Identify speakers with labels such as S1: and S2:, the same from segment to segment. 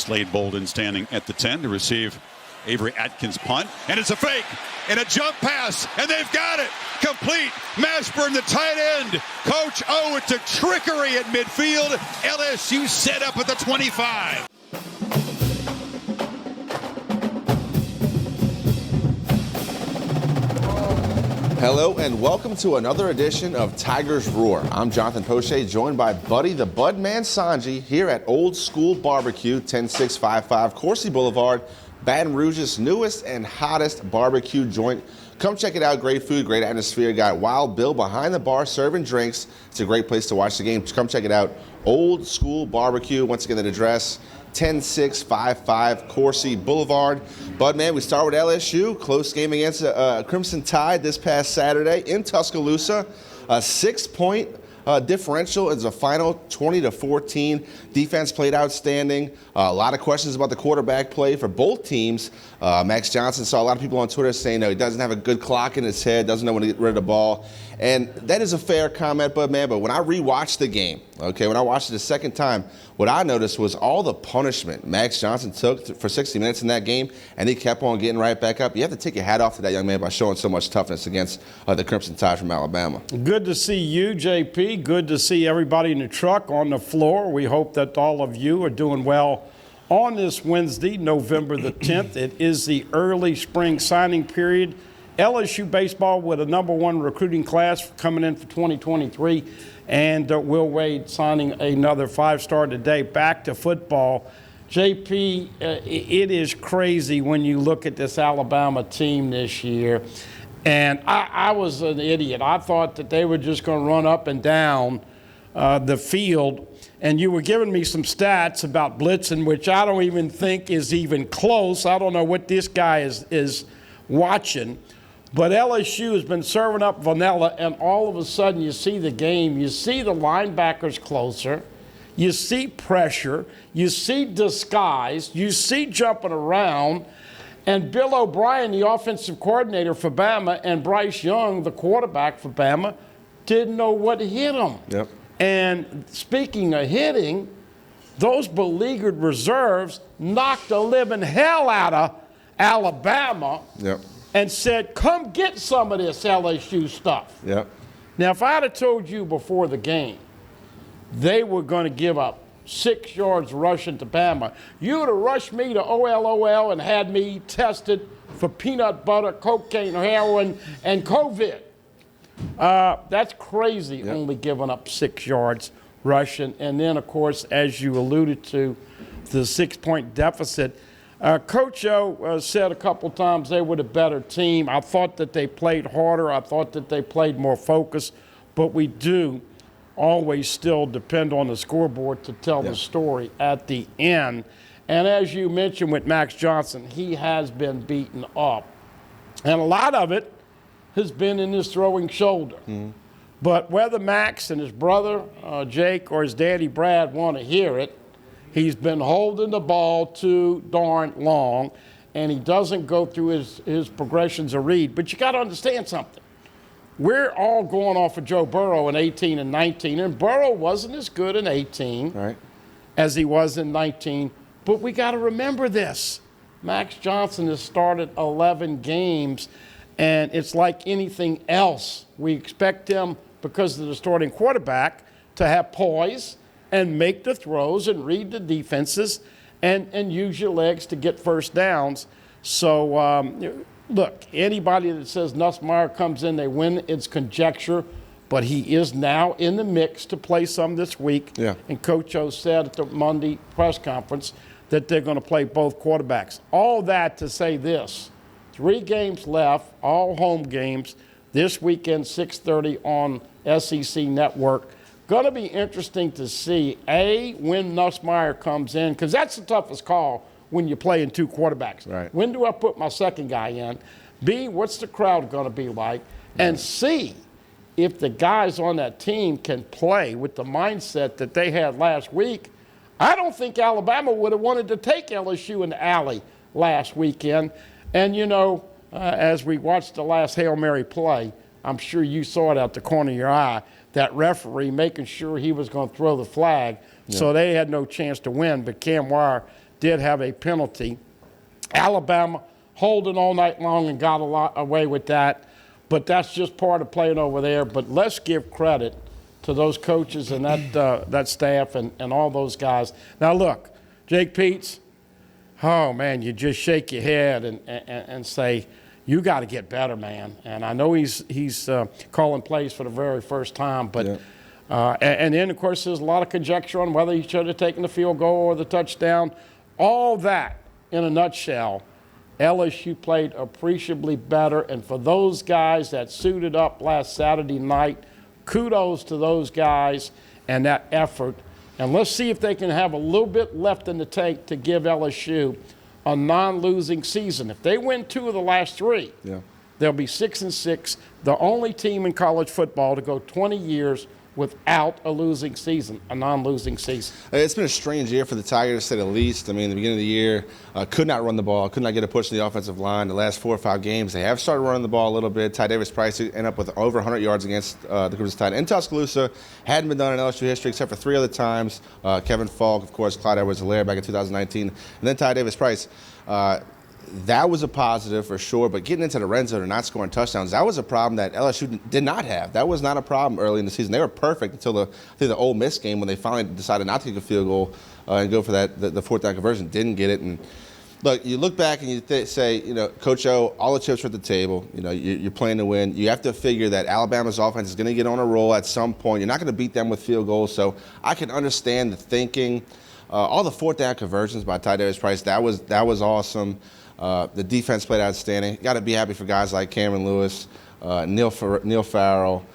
S1: Slade Bolden standing at the 10 to receive Avery Atkins' punt. And it's a fake and a jump pass. And they've got it. Complete. Mashburn, the tight end. Coach O, it's a trickery at midfield. LSU set up at the 25.
S2: Hello and welcome to another edition of Tigers Roar. I'm Jonathan Poche, joined by Buddy the Budman Songy here at Old School Barbecue, 10655 Coursey Boulevard, Baton Rouge's newest and hottest barbecue joint. Come check it out. Great food, great atmosphere. Got Wild Bill behind the bar serving drinks. It's a great place to watch the game. Come check it out. Old School Barbecue. Once again, the address 10655 Coursey Boulevard. Bud, man, we start with LSU. Close game against Crimson Tide this past Saturday in Tuscaloosa. A 6-point differential is a final 20-14. Defense played outstanding. A lot of questions about the quarterback play for both teams. Max Johnson saw a lot of people on Twitter saying, no, he doesn't have a good clock in his head, doesn't know when to get rid of the ball. And that is a fair comment, Bud, man. But when I rewatched the game, when I watched it the second time, what I noticed was all the punishment Max Johnson took for 60 minutes in that game, and he kept on getting right back up. You have to take your hat off to that young man by showing so much toughness against the Crimson Tide from Alabama.
S3: Good to see you, JP. Good to see everybody in the truck on the floor. We hope that all of you are doing well on this Wednesday, November the 10th. It is the early spring signing period. LSU baseball with a #1 recruiting class coming in for 2023, and Will Wade signing another 5-star today. Back to football. JP, it is crazy when you look at this Alabama team this year. And I was an idiot. I thought that they were just going to run up and down the field. And you were giving me some stats about blitzing, which I don't even think is even close. I don't know what this guy is watching. But LSU has been serving up vanilla, and all of a sudden you see the game. You see the linebackers closer. You see pressure. You see disguise. You see jumping around. And Bill O'Brien, the offensive coordinator for Bama, and Bryce Young, the quarterback for Bama, didn't know what hit them.
S2: Yep.
S3: And speaking of hitting, those beleaguered reserves knocked the living hell out of Alabama.
S2: Yep.
S3: And said, come get some of this LSU stuff.
S2: Yep.
S3: Now, if I'd have told you before the game they were going to give up 6 yards rushing to Bama, you would have rushed me to OLOL and had me tested for peanut butter, cocaine, heroin, and COVID. That's crazy,
S2: Yep.
S3: Only giving up 6 yards rushing. And then, of course, as you alluded to, the 6-point deficit. Coach O said a couple times they were the better team. I thought that they played harder. I thought that they played more focused. But we do always still depend on the scoreboard to tell the story at the end. And as you mentioned with Max Johnson, he has been beaten up. And a lot of it has been in his throwing shoulder. Mm-hmm. But whether Max and his brother Jake or his daddy Brad want to hear it, he's been holding the ball too darn long, and he doesn't go through his progressions of read. But you got to understand something. We're all going off of Joe Burrow in 18 and 19, and Burrow wasn't as good in 18 as he was in 19. But we got to remember this. Max Johnson has started 11 games, and it's like anything else. We expect him, because of the starting quarterback, to have poise and make the throws and read the defenses and use your legs to get first downs. So, look, anybody that says Nussmeier comes in, they win, it's conjecture. But he is now in the mix to play some this week. Yeah. And Coach O said at the Monday press conference that they're going to play both quarterbacks. All that to say this, 3 games left, all home games, this weekend, 6:30 on SEC Network. Going to be interesting to see, A, when Nussmeier comes in, because that's the toughest call when you're playing 2 quarterbacks.
S2: Right.
S3: When do I put my second guy in? B, what's the crowd going to be like? And C, if the guys on that team can play with the mindset that they had last week, I don't think Alabama would have wanted to take LSU in the alley last weekend. And, you know, as we watched the last Hail Mary play, I'm sure you saw it out the corner of your eye, that referee making sure he was going to throw the flag. Yeah. So they had no chance to win, but Cam Wire did have a penalty. Alabama holding all night long and got a lot away with that. But that's just part of playing over there. But let's give credit to those coaches and that staff and all those guys. Now, look, Jake Peets, oh, man, you just shake your head and say, you got to get better, man. And I know he's calling plays for the very first time. But and then, of course, there's a lot of conjecture on whether he should have taken the field goal or the touchdown. All that, in a nutshell, LSU played appreciably better. And for those guys that suited up last Saturday night, kudos to those guys and that effort. And let's see if they can have a little bit left in the tank to give LSU a non-losing season. If they win 2 of the last 3, they'll be 6-6, the only team in college football to go 20 years without a losing season, a non-losing season.
S2: It's been a strange year for the Tigers, to say the least. I mean, the beginning of the year, could not run the ball, could not get a push in the offensive line. The last 4 or 5 games, they have started running the ball a little bit. Ty Davis-Price ended up with over 100 yards against the Crimson Tide in Tuscaloosa. Hadn't been done in LSU history except for 3 other times. Kevin Falk, of course, Clyde Edwards-Helaire back in 2019, and then Ty Davis-Price. That was a positive for sure, but getting into the red zone and not scoring touchdowns, that was a problem that LSU did not have. That was not a problem early in the season. They were perfect until the Ole Miss game when they finally decided not to kick a field goal and go for the fourth down conversion. Didn't get it. And look, you look back and you say, Coach O, all the chips are at the table. You're playing to win. You have to figure that Alabama's offense is going to get on a roll at some point. You're not going to beat them with field goals. So I can understand the thinking. All the fourth down conversions by Ty Davis-Price, that was awesome. The defense played outstanding. Got to be happy for guys like Cameron Lewis, Neil Farrell,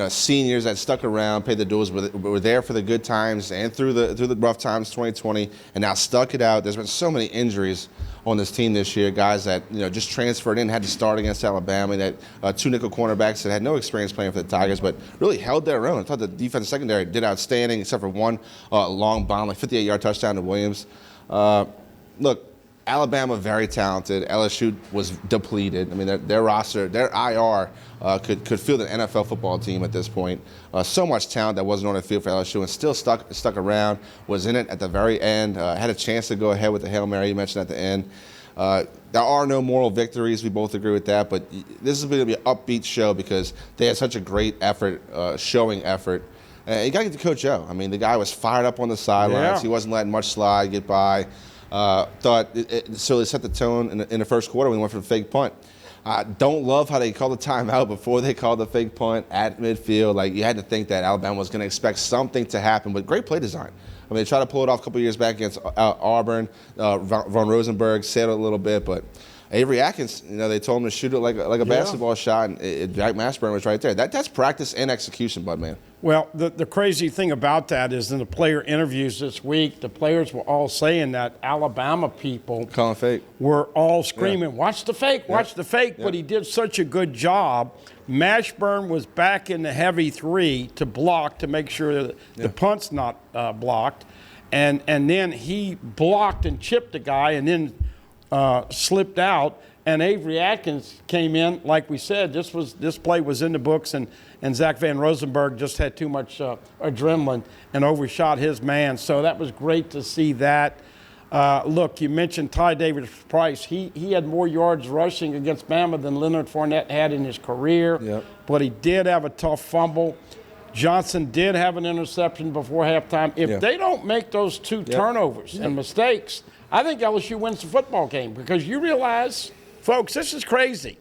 S2: seniors that stuck around, paid the dues, were there for the good times and through the rough times, 2020, and now stuck it out. There's been so many injuries on this team this year. Guys that just transferred in, had to start against Alabama. That 2 nickel cornerbacks that had no experience playing for the Tigers, but really held their own. I thought the defense secondary did outstanding, except for one long bomb, like 58-yard touchdown to Williams. Look. Alabama, very talented. LSU was depleted. I mean, their roster, their IR could field an NFL football team at this point. So much talent that wasn't on the field for LSU and still stuck around, was in it at the very end, had a chance to go ahead with the Hail Mary you mentioned at the end. There are no moral victories. We both agree with that. But this is going to be an upbeat show because they had such a great effort, showing effort. And you got to get to Coach O. I mean, the guy was fired up on the sidelines. He wasn't letting much slide get by. Thought it certainly set the tone in the first quarter when we went for the fake punt. Don't love how they called the timeout before they called the fake punt at midfield. Like, you had to think that Alabama was going to expect something to happen, but great play design. I mean, they tried to pull it off a couple years back against Auburn. Von Rosenberg said it a little bit, but Avery Atkins, they told him to shoot it like a basketball shot, and Jack Mashburn was right there. That's practice and execution, bud, man.
S3: Well, the crazy thing about that is in the player interviews this week, the players were all saying that Alabama people
S2: calling fake
S3: were all screaming, watch the fake, watch the fake, but he did such a good job. Mashburn was back in the heavy 3 to block to make sure that the punt's not blocked, and then he blocked and chipped the guy and then slipped out. And Avery Atkins came in, like we said, this play was in the books, and Zach Van Rosenberg just had too much adrenaline and overshot his man. So that was great to see that. Look, you mentioned Ty Davis-Price. He had more yards rushing against Bama than Leonard Fournette had in his career, but he did have a tough fumble. Johnson did have an interception before halftime. If they don't make those 2 turnovers and mistakes, I think LSU wins the football game, because you realize, folks, this is crazy.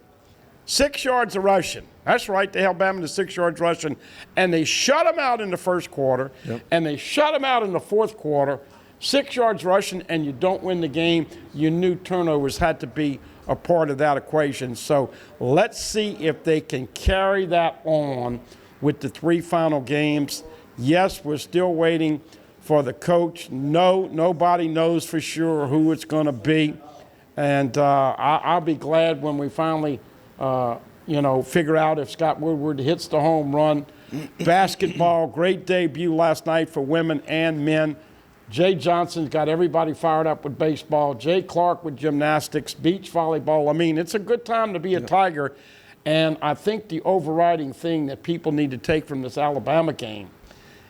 S3: 6 yards of rushing. That's right, they held Bama to 6 yards rushing, and they shut them out in the first quarter, and they shut them out in the fourth quarter. 6 yards rushing, and you don't win the game. You knew turnovers had to be a part of that equation. So let's see if they can carry that on with the 3 final games. Yes, we're still waiting for the coach. No, nobody knows for sure who it's going to be. And I'll be glad when we finally, figure out if Scott Woodward hits the home run. Basketball, great debut last night for women and men. Jay Johnson's got everybody fired up with baseball. Jay Clark with gymnastics, beach volleyball. I mean, it's a good time to be a Tiger. And I think the overriding thing that people need to take from this Alabama game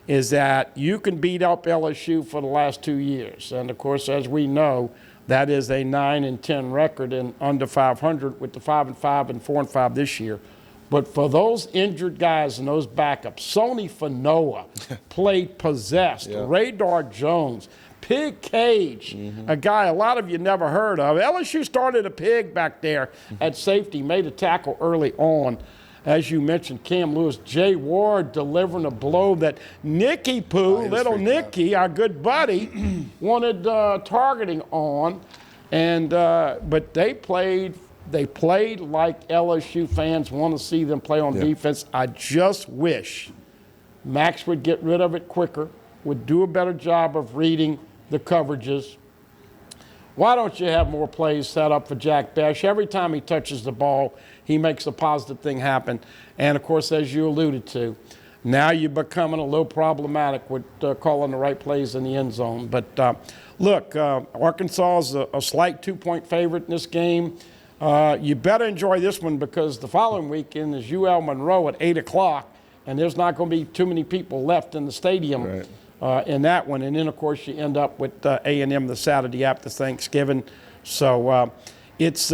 S3: is that you can beat up LSU for the last 2 years. And, of course, as we know, that is a 9-10 record and under 500 with the 5-5 and 4-5 this year. But for those injured guys and those backups, Songy Fanoa played possessed, Radar Jones, Pig Cage, a guy a lot of you never heard of. LSU started a pig back there at safety, made a tackle early on. As you mentioned, Cam Lewis, Jay Ward delivering a blow that Nicky Poo, little Nicky, our good buddy, wanted targeting on. And but they played like LSU fans want to see them play on defense. I just wish Max would get rid of it quicker, would do a better job of reading the coverages. Why don't you have more plays set up for Jack Besh? Every time he touches the ball, he makes a positive thing happen. And, of course, as you alluded to, now you're becoming a little problematic with calling the right plays in the end zone. But, look, Arkansas is a slight 2-point favorite in this game. You better enjoy this one because the following weekend is UL Monroe at 8 o'clock, and there's not going to be too many people left in the stadium in that one. And then, of course, you end up with A&M the Saturday after Thanksgiving. So it's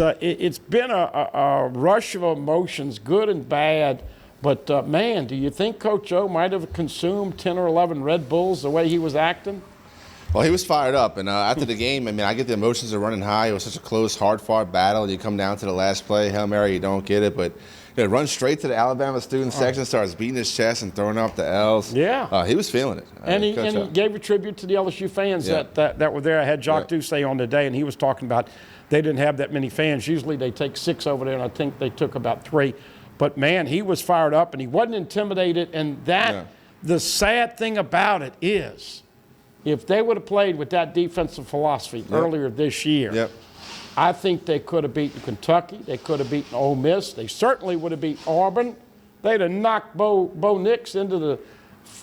S3: been a rush of emotions, good and bad. But, man, do you think Coach O might have consumed 10 or 11 Red Bulls the way he was acting?
S2: Well, he was fired up, and after the game, I mean, I get the emotions are running high. It was such a close, hard-fought battle. You come down to the last play, Hail Mary, you don't get it, but run straight to the Alabama student section, starts beating his chest and throwing up the L's.
S3: Yeah.
S2: He was feeling it.
S3: And he gave a tribute to the LSU fans that were there. I had Jacques Doucet on today, and he was talking about they didn't have that many fans. Usually they take 6 over there, and I think they took about 3. But, man, he was fired up, and he wasn't intimidated. And the sad thing about it is, if they would have played with that defensive philosophy earlier this year, I think they could have beaten Kentucky. They could have beaten Ole Miss. They certainly would have beaten Auburn. They'd have knocked Bo Nix into the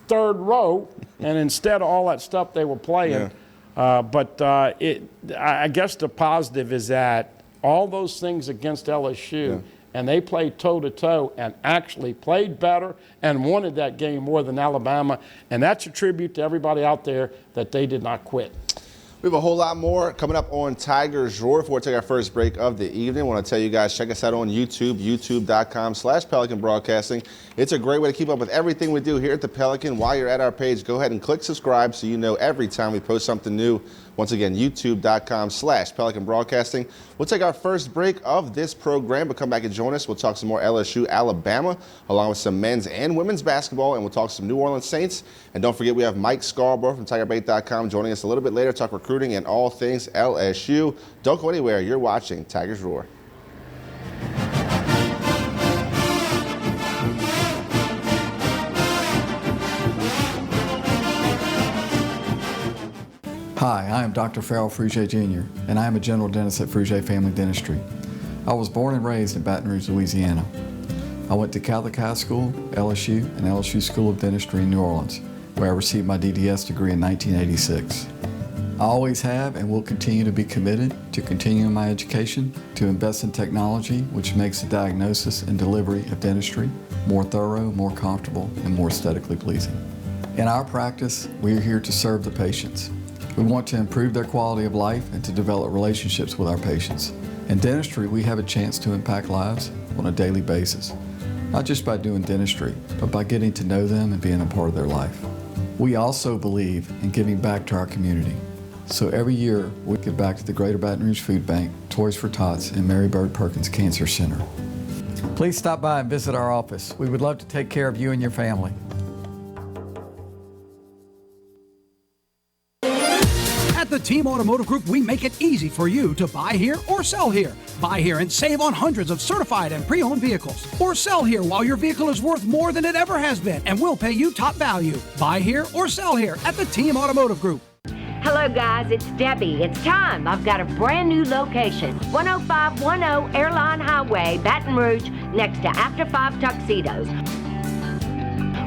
S3: 3rd row, and instead of all that stuff they were playing. But I guess the positive is that all those things against LSU, and they played toe-to-toe and actually played better and wanted that game more than Alabama. And that's a tribute to everybody out there that they did not quit.
S2: We have a whole lot more coming up on Tigers Roar. Before we take our first break of the evening, I want to tell you guys, check us out on YouTube, youtube.com/Pelican Broadcasting. It's a great way to keep up with everything we do here at the Pelican. While you're at our page, go ahead and click subscribe so you know every time we post something new. Once again, youtube.com/Pelican Broadcasting. We'll take our first break of this program, but come back and join us. We'll talk some more LSU, Alabama, along with some men's and women's basketball, and we'll talk some New Orleans Saints. And don't forget, we have Mike Scarborough from TigerBait.com joining us a little bit later, talk recruiting and all things LSU. Don't go anywhere. You're watching Tigers Roar.
S4: Hi, I am Dr. Farrell Frugier Jr., and I am a general dentist at Frugier Family Dentistry. I was born and raised in Baton Rouge, Louisiana. I went to Catholic High School, LSU, and LSU School of Dentistry in New Orleans, where I received my DDS degree in 1986. I always have and will continue to be committed to continuing my education, to invest in technology which makes the diagnosis and delivery of dentistry more thorough, more comfortable, and more aesthetically pleasing. In our practice, we are here to serve the patients. We want to improve their quality of life and to develop relationships with our patients. In dentistry, we have a chance to impact lives on a daily basis, not just by doing dentistry, but by getting to know them and being a part of their life. We also believe in giving back to our community. So every year, we give back to the Greater Baton Rouge Food Bank, Toys for Tots, and Mary Bird Perkins Cancer Center. Please stop by and visit our office. We would love to take care of you and your family.
S5: At the Team Automotive Group, we make it easy for you to buy here or sell here. Buy here and save on hundreds of certified and pre-owned vehicles. Or sell here while your vehicle is worth more than it ever has been, and we'll pay you top value. Buy here or sell here at the Team Automotive Group.
S6: Hello guys, it's Debbie. It's time. I've got a brand new location. 10510 Airline Highway, Baton Rouge, next to After 5 Tuxedos.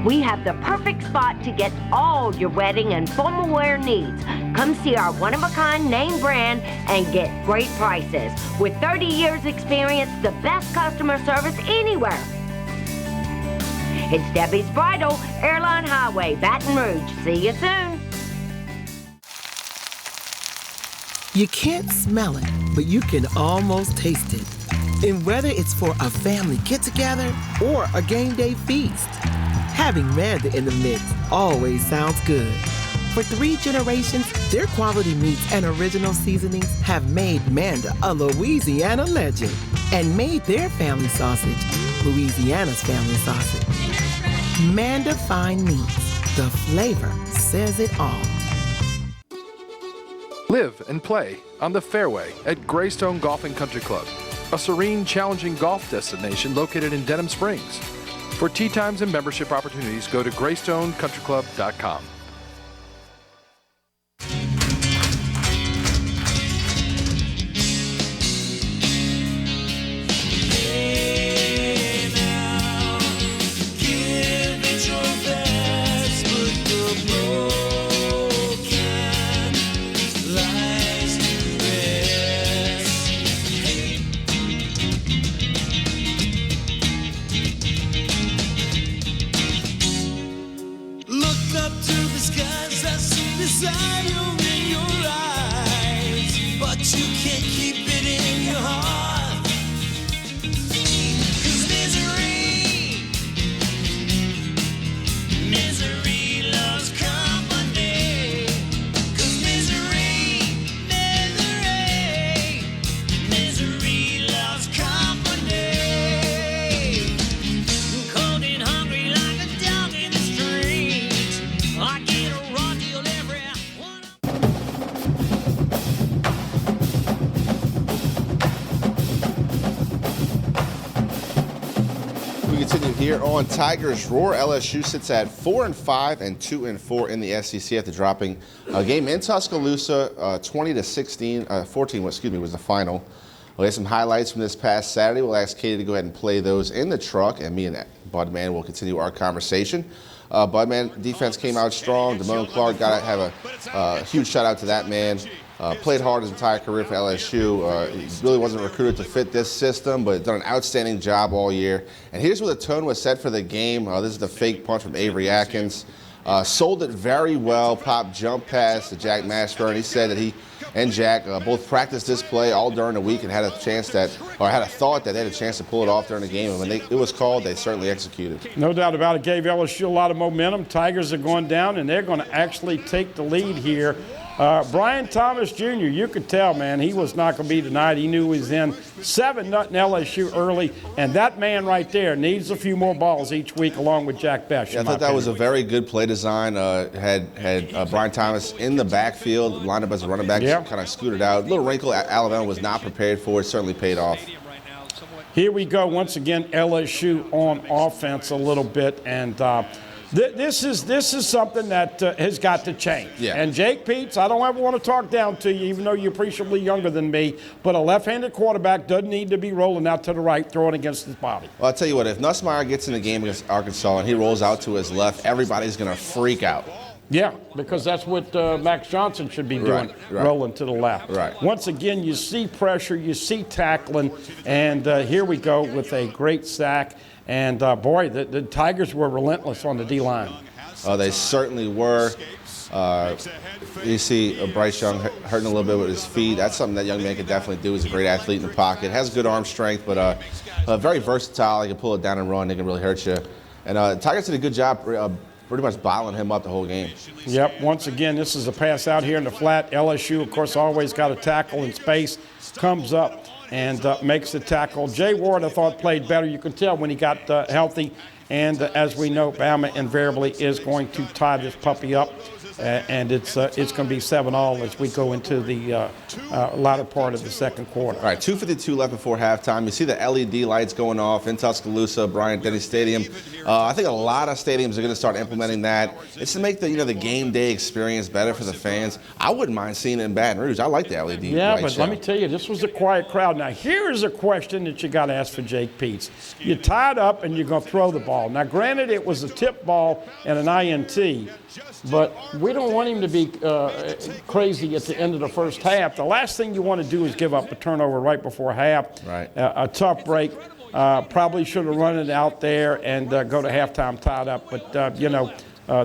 S6: We have the perfect spot to get all your wedding and formal wear needs. Come see our one-of-a-kind name brand and get great prices. With 30 years experience, the best customer service anywhere. It's Debbie's Bridal, Airline Highway, Baton Rouge. See you soon.
S7: You can't smell it, but you can almost taste it. And whether it's for a family get-together or a game day feast, having Manda in the mix always sounds good. For 3 generations, their quality meats and original seasonings have made Manda a Louisiana legend and made their family sausage Louisiana's family sausage. Manda Fine Meats. The flavor says it all.
S8: Live and play on the fairway at Greystone Golf and Country Club, a serene, challenging golf destination located in Denham Springs. For tee times and membership opportunities, go to GreystoneCountryClub.com.
S2: Here on Tigers Roar, LSU sits at 4-5 and 2-4 in the SEC after dropping a game in Tuscaloosa, 14 was the final. We'll get some highlights from this past Saturday. We'll ask Katie to go ahead and play those in the truck, and me and Budman will continue our conversation. Budman, defense came out strong. Damone Clark got to have a huge shout out to that man. Played hard his entire career for LSU. He really wasn't recruited to fit this system, but done an outstanding job all year. And here's where the tone was set for the game. This is the fake punch from Avery Atkins. Sold it very well. Popped jump pass to Jack Mashburn. He said that he and Jack both practiced this play all during the week and had a thought that they had a chance to pull it off during the game. And when it was called, they certainly executed.
S3: No doubt about it. Gave LSU a lot of momentum. Tigers are going down, and they're going to actually take the lead here. Brian Thomas Jr., you could tell, man, he was not going to be tonight. He knew he was in 7-0 LSU early, and that man right there needs a few more balls each week along with Jack Best.
S2: Yeah, I thought that was a very good play design. Had Brian Thomas in the backfield, lined up as a running back, kind of scooted out. A little wrinkle Alabama was not prepared for. It certainly paid off.
S3: Here we go once again, LSU on offense a little bit, and this is something that has got to change.
S2: Yeah.
S3: And Jake Peets, I don't ever want to talk down to you, even though you're appreciably younger than me, but a left-handed quarterback doesn't need to be rolling out to the right, throwing against his body.
S2: Well, I'll tell you what, if Nussmeier gets in the game against Arkansas and he rolls out to his left, everybody's going to freak out.
S3: Yeah, because that's what Max Johnson should be doing,
S2: right.
S3: Rolling to the left.
S2: Right.
S3: Once again, you see pressure, you see tackling, and here we go with a great sack. And, boy, the Tigers were relentless on the D-line.
S2: They certainly were. You see Bryce Young hurting a little bit with his feet. That's something that young man can definitely do. He's a great athlete in the pocket. Has good arm strength, but very versatile. He can pull it down and run. They can really hurt you. And Tigers did a good job pretty much bottling him up the whole game.
S3: Yep. Once again, this is a pass out here in the flat. LSU, of course, always got a tackle in space. Comes up and makes the tackle. Jay Ward, I thought, played better. You can tell when he got healthy. And as we know, Bama invariably is going to tie this puppy up. And it's going to be 7-all as we go into the latter part of the second quarter.
S2: All right, 2:52 left before halftime. You see the LED lights going off in Tuscaloosa, Bryant-Denny Stadium. I think a lot of stadiums are going to start implementing that. It's to make the game day experience better for the fans. I wouldn't mind seeing it in Baton Rouge. I like the LED
S3: Yeah,
S2: light
S3: but
S2: show.
S3: let me tell you, this was a quiet crowd. Now, here is a question that you got to ask for Jake Peets. You're tied up and you're going to throw the ball. Now, granted, it was a tip ball and an INT, but we don't want him to be crazy at the end of the first half. The last thing you want to do is give up a turnover right before half.
S2: Right.
S3: A tough break. Probably should have run it out there and go to halftime tied up. But,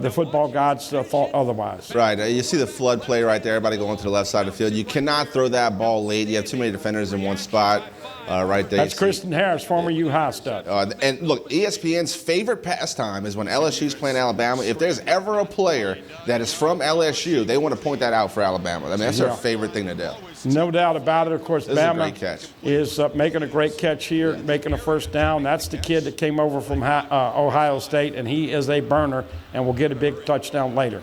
S3: the football gods thought otherwise.
S2: Right. You see the flood play right there, everybody going to the left side of the field. You cannot throw that ball late. You have too many defenders in one spot right there.
S3: That's Kristen Harris, former U High stud.
S2: And look, ESPN's favorite pastime is when LSU's playing Alabama. If there's ever a player that is from LSU, they want to point that out for Alabama. I mean, that's their favorite thing to do.
S3: No doubt about it. Of course, Bama
S2: is
S3: making a great catch here, making a first down. That's the kid that came over from Ohio State, and he is a burner and will get a big touchdown later.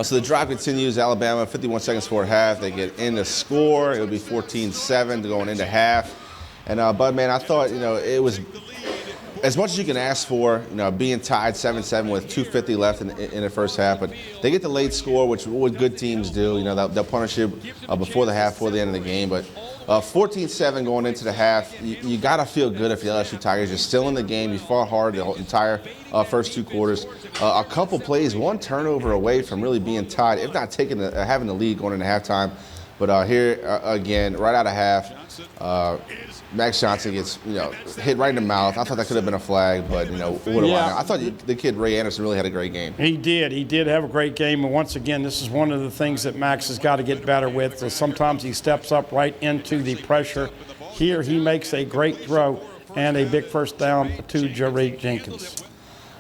S2: So the drive continues. Alabama, 51 seconds before half. They get in the score. It would be 14-7 going into half. And, Bud, man, I thought, it was as much as you can ask for, being tied 7-7 with 2:50 left in the first half. But they get the late score, which what good teams do. They'll punish you before the half, before the end of the game. But 14-7 going into the half, you got to feel good if the LSU Tigers. You're still in the game. You fought hard the entire first two quarters. A couple plays, one turnover away from really being tied, if not having the lead going into halftime. But here, again, right out of half, Max Johnson gets, hit right in the mouth. I thought that could have been a flag, but, what do I know? I thought the kid Ray Anderson really had a great game.
S3: He did. He did have a great game. And once again, this is one of the things that Max has got to get better with. So sometimes he steps up right into the pressure. Here he makes a great throw and a big first down to Jerry Jenkins.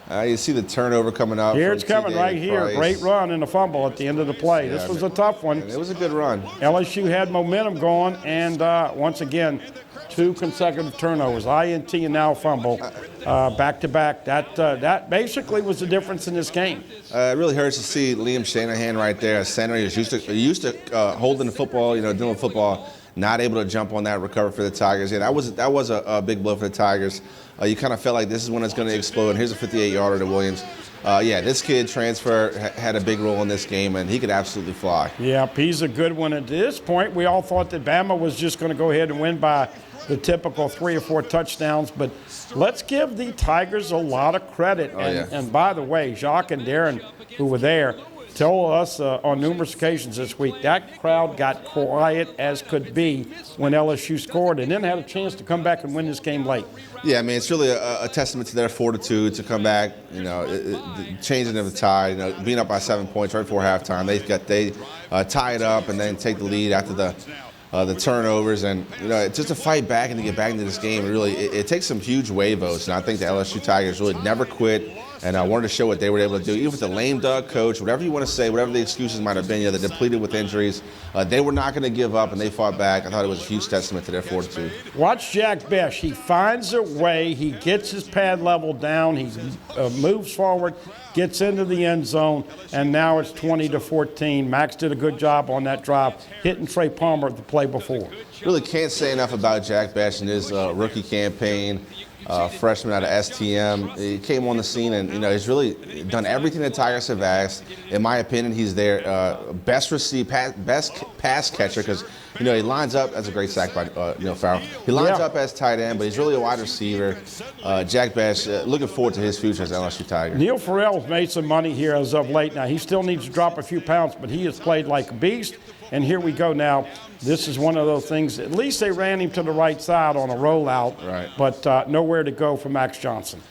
S2: You see the turnover coming up.
S3: Here it's coming right here. Great run and a fumble at the end of the play. This was a tough one.
S2: It was a good run.
S3: LSU had momentum going, and once again, 2 consecutive turnovers, INT and now fumble, back-to-back. That basically was the difference in this game.
S2: It really hurts to see Liam Shanahan right there, a center. He's used to holding the football, doing football, not able to jump on that, recover for the Tigers. Yeah, that was a big blow for the Tigers. You kind of felt like this is when it's going to explode. And here's a 58-yarder to Williams. This kid transfer had a big role in this game, and he could absolutely fly.
S3: Yeah, he's a good one. At this point, we all thought that Bama was just going to go ahead and win by the typical 3 or 4 touchdowns. But let's give the Tigers a lot of credit. And by the way, Jacques and Darren, who were there, told us on numerous occasions this week that crowd got quiet as could be when LSU scored and then had a chance to come back and win this game late.
S2: Yeah, I mean, it's really a testament to their fortitude to come back, the changing of the tide, being up by 7 points right before halftime. They tie it up and then take the lead after the turnovers. And, just to fight back and to get back into this game, it takes some huge huevos. And I think the LSU Tigers really never quit. And I wanted to show what they were able to do. Even with the lame duck coach, whatever you want to say, whatever the excuses might have been, they're depleted with injuries. They were not going to give up, and they fought back. I thought it was a huge testament to their fortitude.
S3: Watch Jack Bech. He finds a way. He gets his pad level down. He moves forward, gets into the end zone, and now it's 20-14. Max did a good job on that drive, hitting Trey Palmer the play before.
S2: Really can't say enough about Jack Bech and his rookie campaign. Freshman out of STM. He came on the scene and, he's really done everything the Tigers have asked. In my opinion, he's their best pass catcher because, he lines up. That's a great sack by Farrell. He lines up as tight end, but he's really a wide receiver. Jack Bech, looking forward to his future as LSU Tiger.
S3: Neil Farrell's made some money here as of late. Now, he still needs to drop a few pounds, but he has played like a beast. And here we go now. This is one of those things. At least they ran him to the right side on a rollout, but nowhere to go for Max Johnson.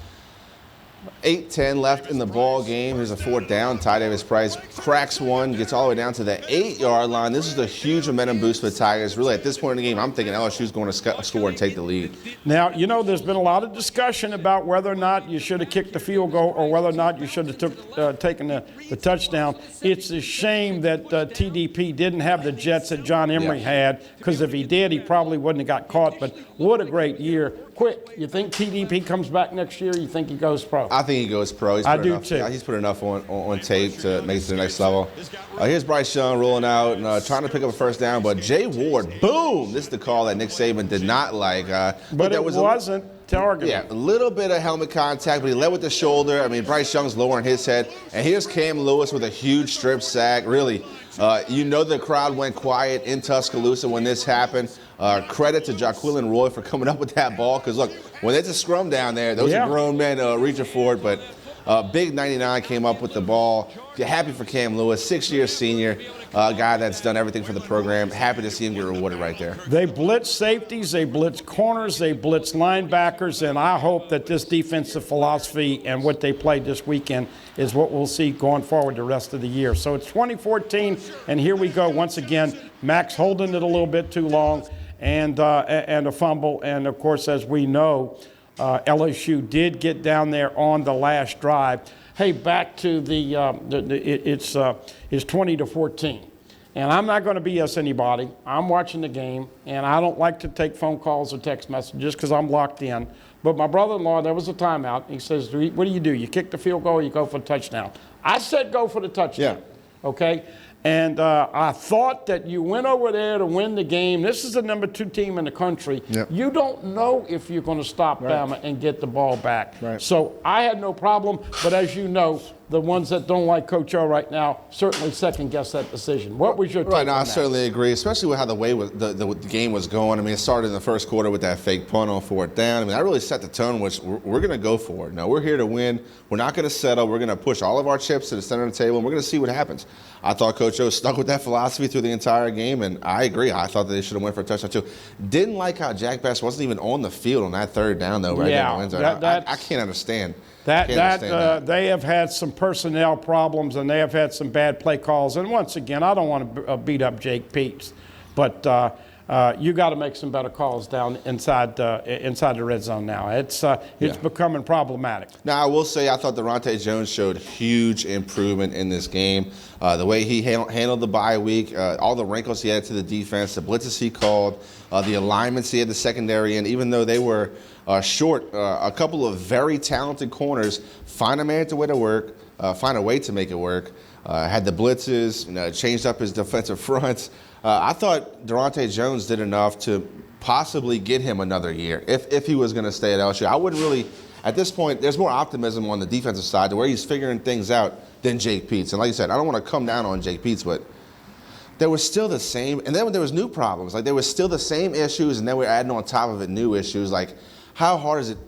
S2: 8:10 left in the ball game. Here's a 4th down. Ty Davis Price cracks one, gets all the way down to the 8-yard line. This is a huge momentum boost for the Tigers. Really, at this point in the game, I'm thinking LSU is going to score and take the lead.
S3: Now, there's been a lot of discussion about whether or not you should have kicked the field goal or whether or not you should have taken the touchdown. It's a shame that TDP didn't have the jets that John Emery had, because if he did, he probably wouldn't have got caught. But what a great year. Quick, you think TDP comes back next year? You think he goes pro?
S2: I think he goes pro.
S3: I do too.
S2: He's put enough on tape to make it to the next level. Here's Bryce Young rolling out and trying to pick up a first down, but Jay Ward, boom! This is the call that Nick Saban did not like.
S3: But it wasn't targeted.
S2: Yeah, a little bit of helmet contact, but he led with the shoulder. I mean, Bryce Young's lowering his head. And here's Cam Lewis with a huge strip sack. Really, the crowd went quiet in Tuscaloosa when this happened. Credit to Jaquilin Roy for coming up with that ball, because, look, when it's a scrum down there, those are grown men reaching for it. But Big 99 came up with the ball. Happy for Cam Lewis, 6-year senior, a guy that's done everything for the program. Happy to see him get rewarded right there.
S3: They blitz safeties, they blitz corners, they blitz linebackers, and I hope that this defensive philosophy and what they played this weekend is what we'll see going forward the rest of the year. So it's 2014, and here we go once again. Max holding it a little bit too long, and a fumble. And, of course, as we know, LSU did get down there on the last drive. Hey, back to it's 20-14. And I'm not going to BS anybody. I'm watching the game, and I don't like to take phone calls or text messages because I'm locked in. But my brother-in-law, there was a timeout. He says, what do? You kick the field goal or you go for the touchdown? I said go for the touchdown.
S2: Yeah.
S3: Okay? And I thought that you went over there to win the game. This is the number 2 team in the country.
S2: Yep.
S3: You don't know if you're going to stop Bama and get the ball back.
S2: Right.
S3: So I had no problem. But as you know, the ones that don't like Coach O right now certainly second-guess that decision. What was your take
S2: Right, no,
S3: on
S2: I
S3: that?
S2: certainly agree, especially with how the game was going. I mean, it started in the first quarter with that fake punt on 4th down. I mean, that really set the tone, which we're going to go for it. Now, we're here to win. We're not going to settle. We're going to push all of our chips to the center of the table, and we're going to see what happens. I thought Coach O stuck with that philosophy through the entire game, and I agree. I thought that they should have went for a touchdown, too. Didn't like how Jack Bass wasn't even on the field on that 3rd down, though, right
S3: Yeah,
S2: there in the end zone. I can't understand.
S3: That they have had some personnel problems and they have had some bad play calls. And once again, I don't want to beat up Jake Peets, but you got to make some better calls down inside the red zone now. It's becoming problematic.
S2: Now, I will say I thought Durante Jones showed huge improvement in this game. The way he handled the bye week, all the wrinkles he had to the defense, the blitzes he called, the alignments he had the secondary in, even though they were short, a couple of very talented corners find a way to make it work. Had the blitzes, changed up his defensive fronts. I thought Durante Jones did enough to possibly get him another year if he was going to stay at LSU. I wouldn't really, at this point, there's more optimism on the defensive side to where he's figuring things out than Jake Peets. And like you said, I don't want to come down on Jake Peets, but there was still the same, and then there was new problems. Like there was still the same issues, and then we're adding on top of it new issues. Like how hard is it,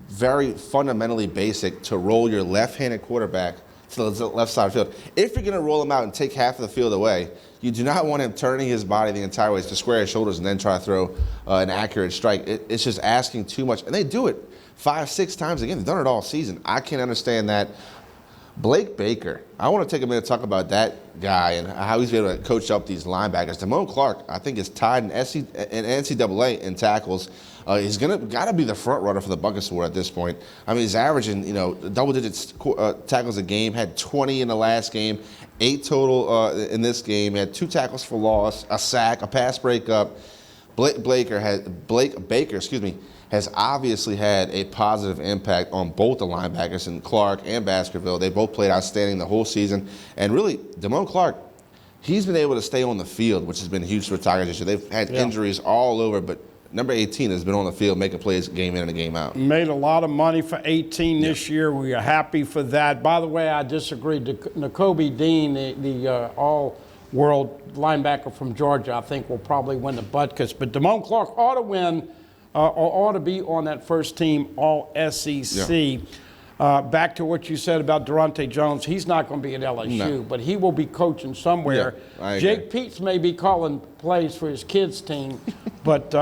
S2: very fundamentally basic, to roll your left-handed quarterback to the left side of the field? If you're going to roll him out and take half of the field away, you do not want him turning his body the entire way to square his shoulders and then try to throw an accurate strike. It's just asking too much. And they do it 5-6 times again. They've done it all season. I can't understand that. Blake Baker, I want to take a minute to talk about that guy and how he's been able to coach up these linebackers. Damone Clark, I think, is tied in NCAA in tackles. He's got to be the front runner for the Buckets Award at this point. I mean, he's averaging, double digits tackles a game. Had 20 in the last game, 8 total in this game. Had 2 tackles for loss, a sack, a pass breakup. Blake Baker, has obviously had a positive impact on both the linebackers, and Clark and Baskerville. They both played outstanding the whole season. And really, Damone Clark, he's been able to stay on the field, which has been huge for Tigers this year. They've had injuries all over, but number 18 has been on the field making plays game in and game out.
S3: Made a lot of money for 18 this year. We are happy for that. By the way, I disagreed. Nakobe Dean, the all-world linebacker from Georgia, I think will probably win the Butkus. But Damone Clark ought to win or ought to be on that first team All-SEC. Yeah. Back to what you said about Durante Jones, he's not going to be at LSU, but he will be coaching somewhere.
S2: Yeah,
S3: Jake Peets may be calling plays for his kids' team, but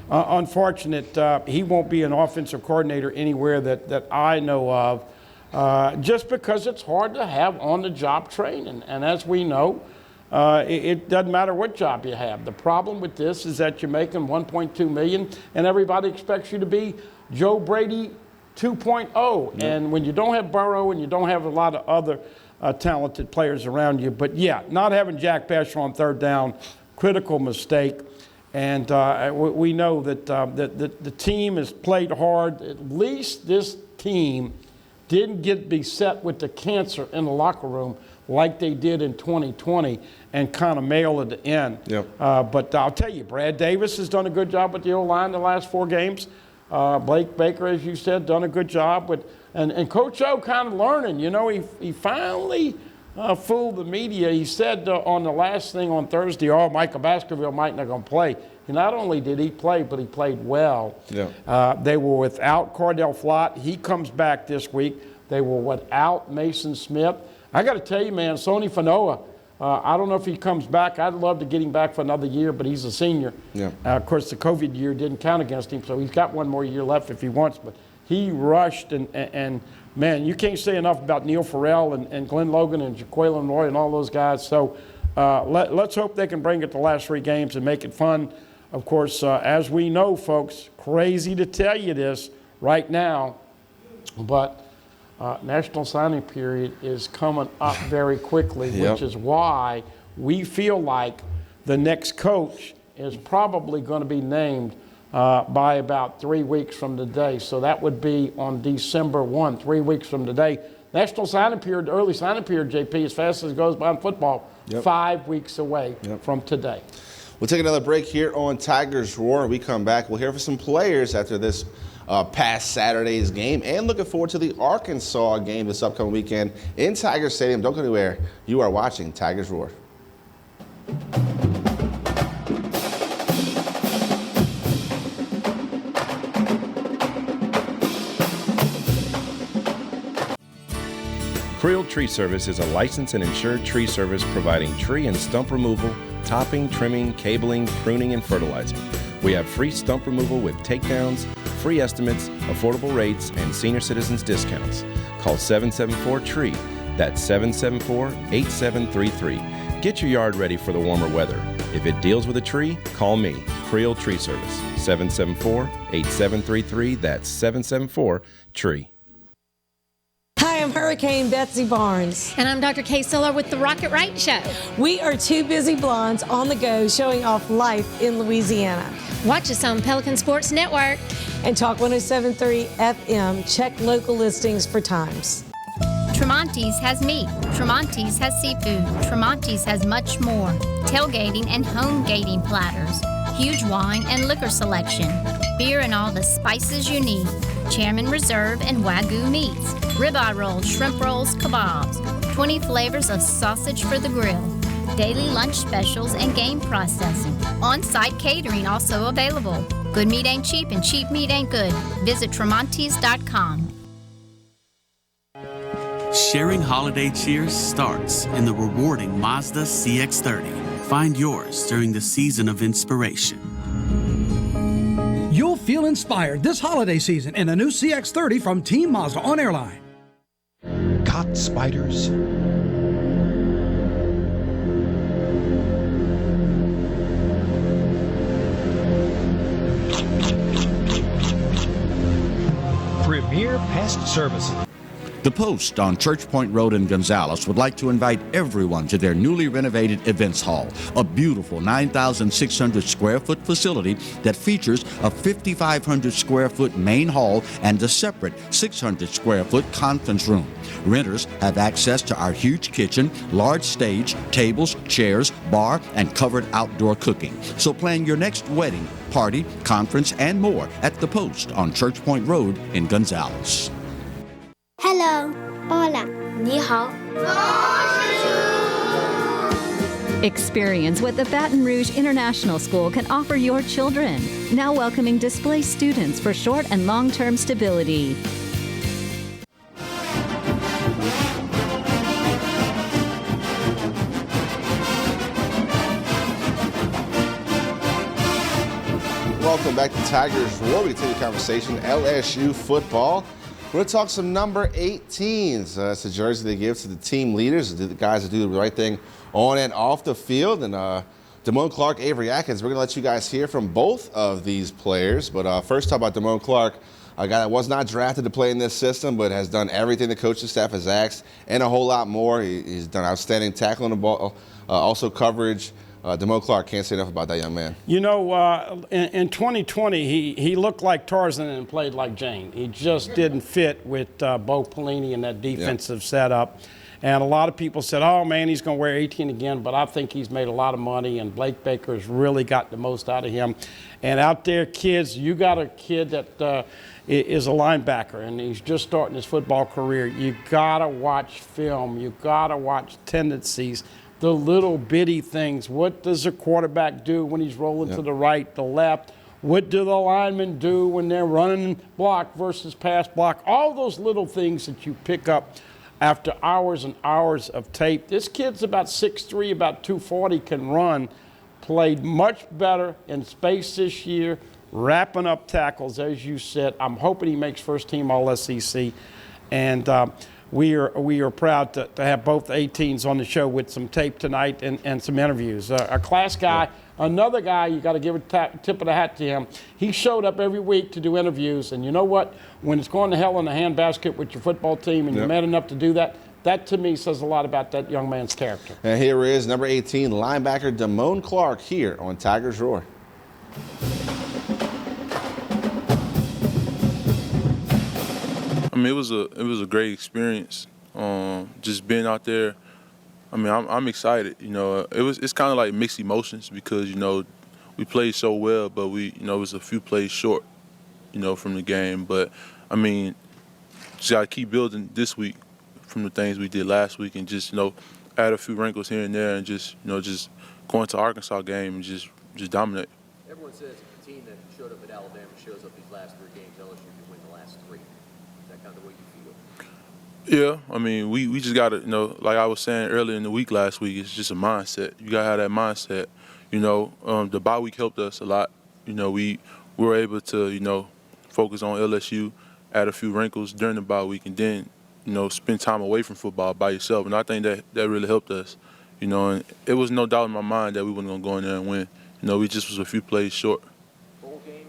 S3: unfortunate, he won't be an offensive coordinator anywhere that I know of, just because it's hard to have on-the-job training. And as we know, it doesn't matter what job you have. The problem with this is that you're making $1.2 million, and everybody expects you to be Joe Brady 2.0. Yep. And when you don't have Burrow and you don't have a lot of other talented players around you, but yeah, not having Jack Bash on 3rd down, critical mistake. And we know that the team has played hard. At least this team didn't get beset with the cancer in the locker room like they did in 2020 and kind of mail it in.
S2: Yep.
S3: But I'll tell you, Brad Davis has done a good job with the O-line the last 4 games. Blake Baker, as you said, done a good job with, and Coach O kind of learning. He finally fooled the media. He said on the last thing on Thursday, Michael Baskerville might not going to play. And not only did he play, but he played well. Yeah. They were without Cordell Flott. He comes back this week. They were without Mason Smith. I got to tell you, man, Sonny Fanoa, I don't know if he comes back. I'd love to get him back for another year, but he's a senior.
S2: Yeah.
S3: Of course, the COVID year didn't count against him, so he's got one more year left if he wants. But he rushed, and man, you can't say enough about Neil Farrell and Glenn Logan and Jaquelin Roy and all those guys. So let's hope they can bring it the last 3 games and make it fun. Of course, as we know, folks, crazy to tell you this right now, but National Signing Period is coming up very quickly, which is why we feel like the next coach is probably going to be named by about 3 weeks from today. So that would be on December 1, 3 weeks from today. National Signing Period, early signing period, JP, as fast as it goes by in football, 5 weeks away from today.
S2: We'll take another break here on Tigers Roar. When we come back, we'll hear from some players after this past Saturday's game, and looking forward to the Arkansas game this upcoming weekend in Tiger Stadium. Don't go anywhere. You are watching Tigers Roar.
S9: Creel Tree Service is a licensed and insured tree service providing tree and stump removal, topping, trimming, cabling, pruning, and fertilizing. We have free stump removal with takedowns, free estimates, affordable rates, and senior citizens discounts. Call 774-TREE. That's 774-8733. Get your yard ready for the warmer weather. If it deals with a tree, call me, Creel Tree Service, 774-8733. That's 774-TREE.
S10: Hi, I'm Hurricane Betsy Barnes.
S11: And I'm Dr. Kay Siller with the Rocket Right Show.
S10: We are 2 busy blondes on the go showing off life in Louisiana.
S11: Watch us on Pelican Sports Network.
S10: And Talk 107.3 FM. Check local listings for times.
S12: Tremonti's has meat. Tremonti's has seafood. Tremonti's has much more. Tailgating and home gating platters. Huge wine and liquor selection. Beer and all the spices you need. Chairman Reserve and Wagyu meats. Ribeye rolls, shrimp rolls, kebabs. 20 flavors of sausage for the grill. Daily lunch specials and game processing. On-site catering also available. Good meat ain't cheap and cheap meat ain't good. Visit Tremonti's.com.
S13: Sharing holiday cheers starts in the rewarding Mazda CX-30. Find yours during the season of inspiration.
S5: You'll feel inspired this holiday season in a new CX-30 from Team Mazda on Airline.
S14: Caught spiders. Premier Pest Services.
S15: The Post on Church Point Road in Gonzales would like to invite everyone to their newly renovated events hall, a beautiful 9,600 square foot facility that features a 5,500 square foot main hall and a separate 600 square foot conference room. Renters have access to our huge kitchen, large stage, tables, chairs, bar, and covered outdoor cooking. So plan your next wedding, party, conference, and more at The Post on Church Point Road in Gonzales.
S16: Hello. Hola. Ni hao.
S17: Experience what the Baton Rouge International School can offer your children. Now welcoming displaced students for short and long-term stability.
S2: Welcome back to Tigers Roar. We continue the conversation. LSU football. We're going to talk some number 18s. It's the jersey they give to the team leaders, the guys that do the right thing on and off the field. And Damone Clark, Avery Atkins, we're going to let you guys hear from both of these players. But first, talk about Damone Clark, a guy that was not drafted to play in this system, but has done everything the coaching staff has asked and a whole lot more. He's done outstanding tackling the ball, also coverage. Damone Clark, can't say enough about that young man.
S3: You know, in 2020, he looked like Tarzan and played like Jane. He just didn't fit with Bo Pelini in that defensive setup. And a lot of people said, oh, man, he's going to wear 18 again. But I think he's made a lot of money, and Blake Baker has really got the most out of him. And out there, kids, you got a kid that is a linebacker, and he's just starting his football career. You got to watch film. You got to watch tendencies. The little bitty things. What does a quarterback do when he's rolling to the right, the left? What do the linemen do when they're running block versus pass block? All those little things that you pick up after hours and hours of tape. This kid's about 6'3", about 240, can run. Played much better in space this year, wrapping up tackles, as you said. I'm hoping he makes first team All-SEC. And we are proud to have both 18s on the show with some tape tonight and some interviews. A class guy, another guy, you got to give a tip of the hat to him. He showed up every week to do interviews, and you know what? When it's going to hell in the handbasket with your football team and you're man enough to do that, that to me says a lot about that young man's character.
S2: And here is number 18 linebacker Damone Clark here on Tigers Roar.
S18: I mean, it was a great experience. Just being out there. I mean, I'm excited. You know, it's kind of like mixed emotions because we played so well, but it was a few plays short, from the game. But I mean, just gotta keep building this week from the things we did last week, and just add a few wrinkles here and there, and just going to Arkansas game and just dominate.
S19: Everyone says a team that showed up at Alabama shows up these last 3 games. LSU could win the last 3. Is that kind of the way you feel?
S18: Yeah, I mean, we just got to, like I was saying earlier in the week last week, it's just a mindset. You got to have that mindset. The bye week helped us a lot. We were able to, focus on LSU, add a few wrinkles during the bye week, and then, spend time away from football by yourself. And I think that really helped us, and it was no doubt in my mind that we weren't going to go in there and win. We just was a few plays short.
S19: Bowl game,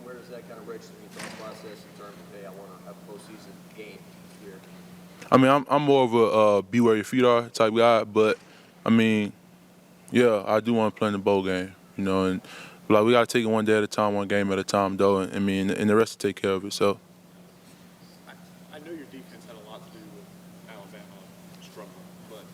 S19: where does that kind of register in your thought process in terms of, hey, I want to have a postseason game here?
S18: I mean, I'm more of a be where your feet are type guy, but, I mean, yeah, I do want to play in the bowl game, and like we got to take it one day at a time, one game at a time, though, and the rest will take care of itself.
S20: I know your defense had a lot to do with Alabama struggling, but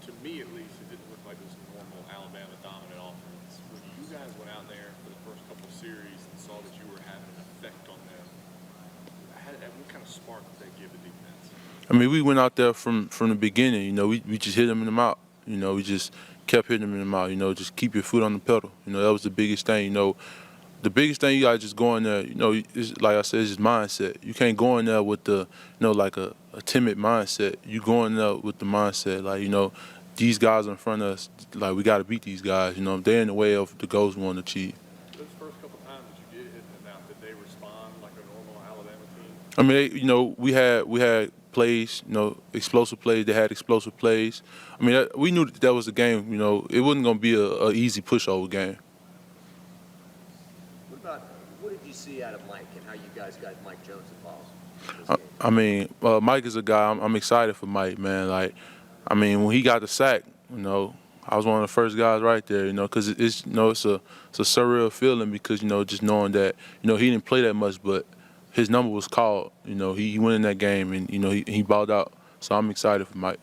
S20: to me at least, it didn't look like it was a normal Alabama dominant offense. When you guys went out there for the first couple of series and saw that you were having an effect on them, what kind of spark did that give the defense?
S18: I mean, we went out there from the beginning. We just hit them in the mouth. We just kept hitting them in the mouth. Just keep your foot on the pedal. That was the biggest thing. The biggest thing you got to just go in there. Is, like I said, it's just mindset. You can't go in there with the, like a timid mindset. You go in there with the mindset, like these guys in front of us. Like we got to beat these guys. They're in the way of the goals we want to achieve.
S20: Those first couple times that you did hit them out, did they respond like a normal Alabama team?
S18: I mean, we had plays, explosive plays. They had explosive plays. I mean, we knew that was a game. It wasn't going to be a easy pushover game.
S19: What did you see out of Mike and how you guys got Mike Jones involved?
S18: I mean, Mike is a guy. I'm excited for Mike, man. Like, I mean, when he got the sack, I was one of the first guys right there. Because it's a surreal feeling because just knowing that he didn't play that much, but his number was called. He went in that game and he balled out. So I'm excited for Mike.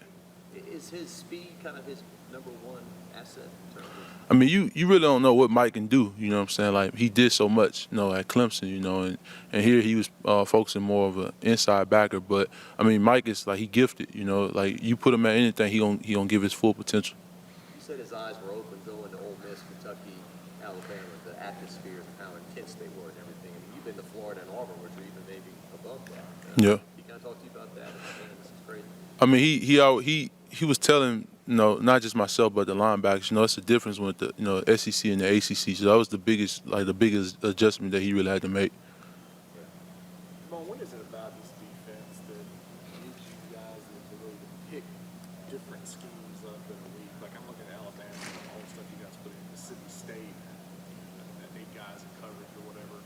S19: Is his speed kind of his number one asset in terms of?
S18: I mean, you really don't know what Mike can do. You know what I'm saying? Like he did so much, at Clemson. And here he was focusing more of an inside backer. But I mean, Mike is like he gifted. Like you put him at anything, he gonna give his full potential.
S19: You said his eyes were open going to Ole Miss, Kentucky, Alabama, the atmosphere and how intense they were and everything. I mean, you've been to Florida and Auburn, which are even maybe above that.
S18: Yeah.
S19: He kind of talked to you about that. Man, this is crazy.
S18: I mean, he was telling, not just myself, but the linebackers, it's a difference with the, SEC and the ACC. So that was the biggest adjustment that he really had to make.
S20: Come on, what is it about this defense that needs you guys to really pick different schemes up in a week? Like I'm looking at Alabama and all the stuff you guys put in Mississippi State, that 8 guys in coverage or whatever.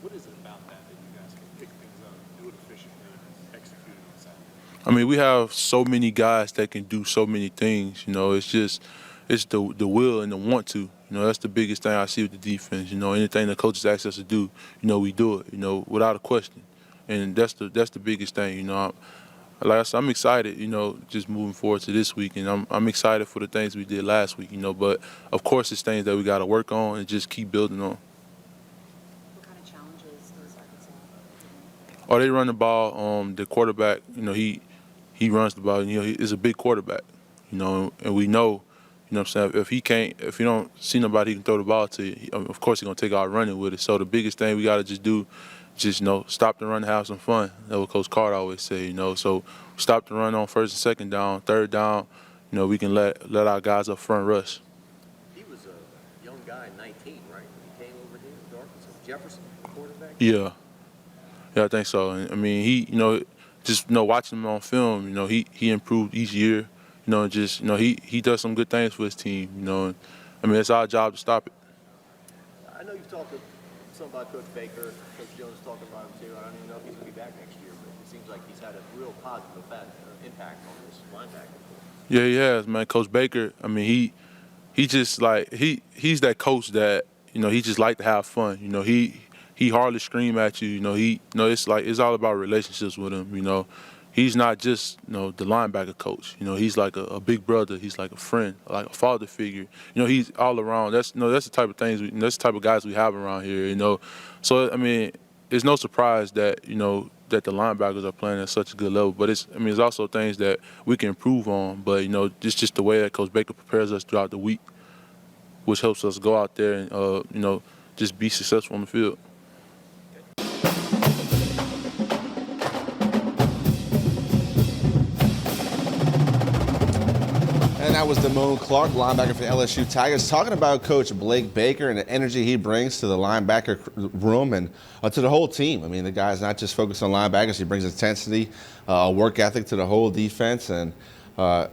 S20: What is it about that you guys can pick things up, do it efficiently, and execute it on Saturday?
S18: I mean, we have so many guys that can do so many things. It's the will and the want to. That's the biggest thing I see with the defense. Anything the coaches ask us to do, we do it. Without a question, and that's the biggest thing. Like I said, I'm excited. Just moving forward to this week, and I'm excited for the things we did last week. But of course, it's things that we got to work on and just keep building on.
S21: What kind of challenges does Arkansas?
S18: Or they run the ball. The quarterback, he runs the ball. And, he's a big quarterback. And we know, You know what I'm saying? If he don't see nobody he can throw the ball to, of course he's gonna take out running with it. So the biggest thing we gotta just do, stop the run, have some fun. That's what Coach Carter always say. So stop the run on first and second down, third down. We can let our guys up front rush.
S19: He was a young guy, 19, right? He came over here to Arkansas. Jefferson, quarterback.
S18: Yeah, I think so. And, I mean, he, watching him on film, he improved each year. He does some good things for his team. And, I mean, it's our job to stop it.
S19: I know you've talked to some about Coach Baker. Coach Jones talking about him too. I don't even know if he's going to be back next year, but it seems like he's had a real positive impact on this linebacker.
S18: Yeah, he has, man. Coach Baker, I mean, he just he's that coach that, he just like to have fun. He hardly scream at you. It's all about relationships with him. He's not just the linebacker coach. He's like a big brother. He's like a friend, like a father figure. He's all around. That's the type of things. That's the type of guys we have around here. So I mean, it's no surprise that that the linebackers are playing at such a good level. But it's also things that we can improve on. But it's just the way that Coach Baker prepares us throughout the week, which helps us go out there and just be successful on the field.
S2: And that was Damone Clark, linebacker for the LSU Tigers, talking about Coach Blake Baker and the energy he brings to the linebacker room and to the whole team. I mean, the guy's not just focused on linebackers. He brings intensity, work ethic to the whole defense. And I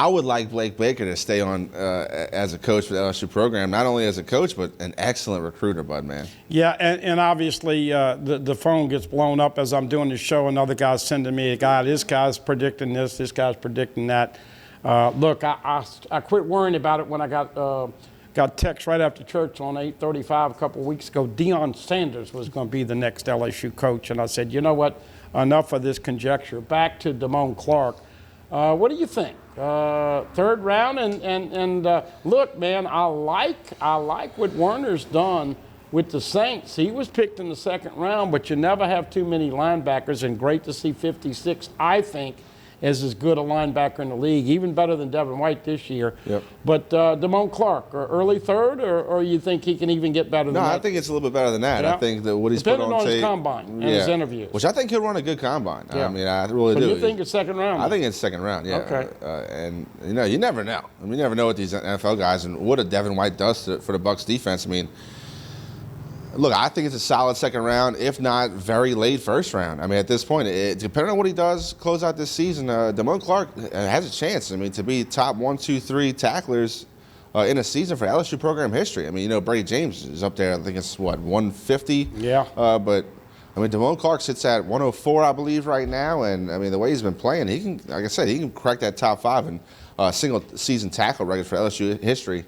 S2: would like Blake Baker to stay on as a coach for the LSU program, not only as a coach, but an excellent recruiter, Bud, man.
S3: Yeah, and obviously the phone gets blown up as I'm doing the show. Another guy's sending me a guy. This guy's predicting this guy's predicting that. Look, I quit worrying about it when I got text right after church on 8:35 a couple of weeks ago. Deion Sanders was going to be the next LSU coach, and I said, you know what? Enough of this conjecture. Back to Damone Clark. What do you think? Third round, and look, man, I like what Werner's done with the Saints. He was picked in the second round, but you never have too many linebackers, and great to see 56, I think, is as good a linebacker in the league, even better than Devin White this year.
S2: Yep.
S3: But Damone Clark, early third, or you think he can even get better than that?
S2: No, I think it's a little bit better than that.
S3: Yeah.
S2: I think that what he's
S3: Depending
S2: put on
S3: on his
S2: tape,
S3: combine and his interviews.
S2: Which I think he'll run a good combine.
S3: Yeah.
S2: I mean, I really do.
S3: So you think it's second round?
S2: I think it's second round, yeah.
S3: Okay.
S2: And, you never know. I mean, you never know what these NFL guys and what a Devin White does for the Bucs defense. I mean, look, I think it's a solid second round, if not very late first round. I mean, at this point, depending on what he does close out this season, Damone Clark has a chance, to be top 1, 2, 3 tacklers in a season for LSU program history. I mean, Brady James is up there, I think it's, 150?
S3: Yeah.
S2: But, Damone Clark sits at 104, I believe, right now. And, the way he's been playing, he can, like I said, he can crack that top 5 in single season tackle record for LSU history.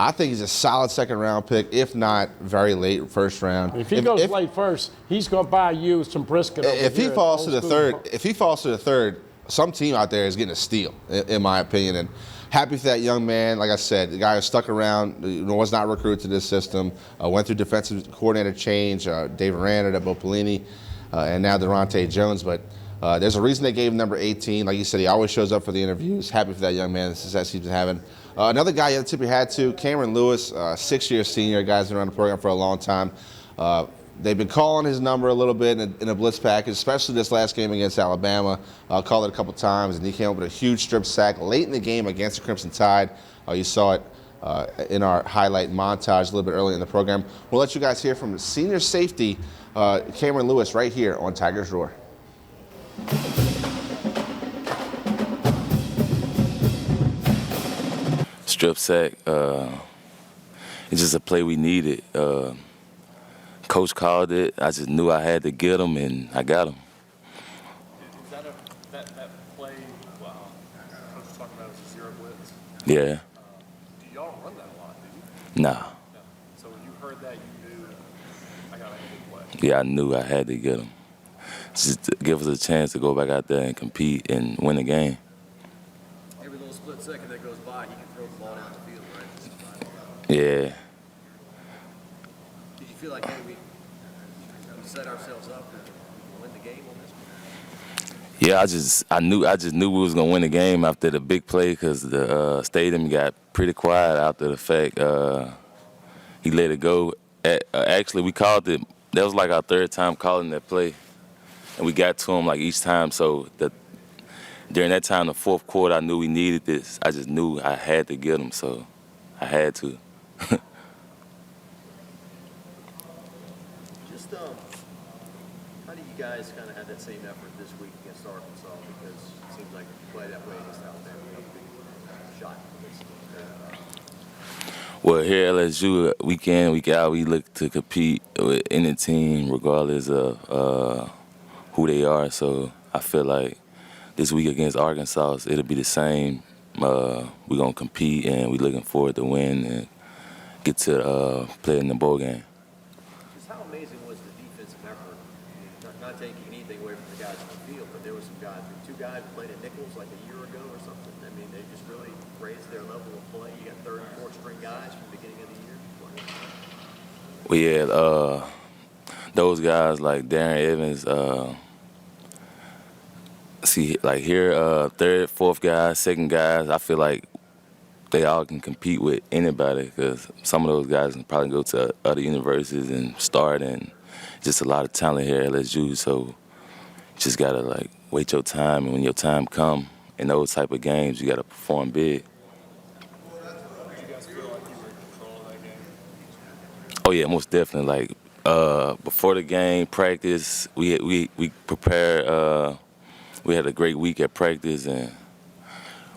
S2: I think he's a solid second-round pick, if not very late first round.
S3: If he goes late first, he's going to buy you some brisket.
S2: If he falls to the third, some team out there is getting a steal, in my opinion. And happy for that young man. Like I said, the guy who stuck around, was not recruited to this system, went through defensive coordinator change, Dave Aranda, Bo Pelini, and now Durante Jones. But there's a reason they gave him number 18. Like you said, he always shows up for the interviews. Happy for that young man, the success he's been having. Another guy you had to tip your hat to, Cameron Lewis, 6-year senior. Guy's been around the program for a long time. They've been calling his number a little bit in a blitz package, especially this last game against Alabama. Called it a couple times, and he came up with a huge strip sack late in the game against the Crimson Tide. You saw it in our highlight montage a little bit early in the program. We'll let you guys hear from senior safety Cameron Lewis right here on Tigers Roar.
S1: Strip sack, it's just a play we needed. Coach called it. I just knew I had to get him, and I got him.
S20: Is that play, Coach was talking about as a zero blitz?
S1: Yeah.
S20: Do y'all run that a lot, do you?
S1: Nah.
S20: So when you heard that, you knew, I got to make a play.
S1: Yeah, I knew I had to get him. Just to give us a chance to go back out there and compete and win the game.
S19: Every little split second that goes by, he can throw the ball down the field, right?
S1: Yeah.
S19: Did you feel like, hey, we set ourselves up to win the game on this one?
S1: Yeah, I just knew we was gonna win the game after the big play because the stadium got pretty quiet after the fact. He let it go. Actually, we called it. That was like our third time calling that play, and we got to him like each time. So during that time, the fourth quarter, I knew we needed this. I just knew I had to get him, so I had to.
S19: Just how do you guys kind of have that same effort this week against Arkansas? Because it seems like you play that way against Alabama, you have a big shot against
S1: Well, here at LSU, week in, week out, we look to compete with any team regardless of who they are. So I feel like this week against Arkansas, it'll be the same. We're going to compete, and we're looking forward to win and get to play in the bowl game.
S19: Just how amazing was the defensive effort? I mean, not taking anything away from the guys on the field, but there were some guys, two guys who played at Nichols like a year ago or something. I mean, they just really raised their level of play. You got third and fourth string guys from the beginning of the year.
S1: We had those guys like Darren Evans, third, fourth guys, second guys, I feel like they all can compete with anybody because some of those guys can probably go to other universities and start, and just a lot of talent here at LSU. So you just got to wait your time, and when your time come in those type of games, you got to perform big. Oh yeah, most definitely. Before the game, practice, we prepared. We had a great week at practice, and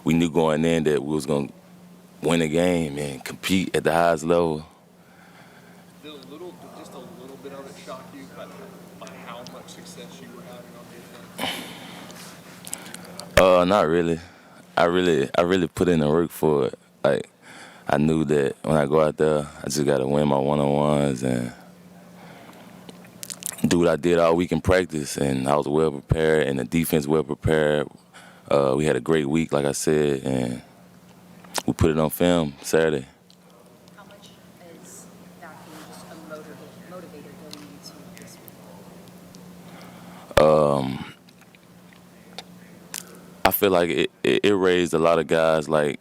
S1: we knew going in that we was gonna win a game and compete at the highest level.
S20: Did just a little bit of it shock you by how much success you were having on defense?
S1: Not really. I really put in the work for it. I knew that when I go out there, I just gotta win my one-on-ones and do what I did all week in practice, and I was well prepared, and the defense well prepared. We had a great week, like I said, and we put it on film Saturday.
S21: How much is that being just a motivator going into this week?
S1: I feel like it raised a lot of guys, like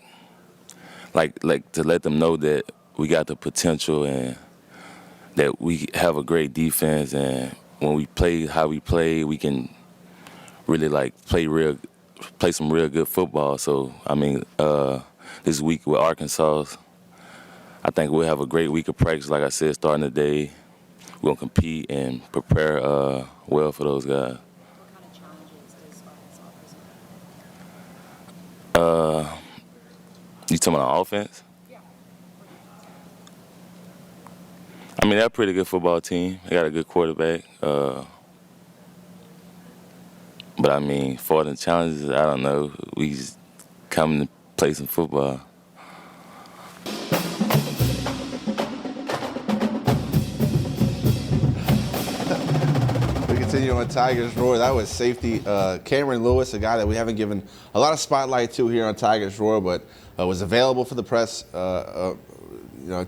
S1: to let them know that we got the potential and that we have a great defense, and when we play how we play, we can really play some real good football. So I mean, this week with Arkansas, I think we'll have a great week of practice. Like I said, starting today, we're gonna compete and prepare well for those guys.
S21: What kind of challenges does Arkansas present?
S1: You talking about offense? I mean, they're a pretty good football team. They got a good quarterback. But, I mean, for the challenges, I don't know. We just come to play some football.
S2: We continue on Tigers Roar. That was safety Cameron Lewis, a guy that we haven't given a lot of spotlight to here on Tigers Roar, but was available for the press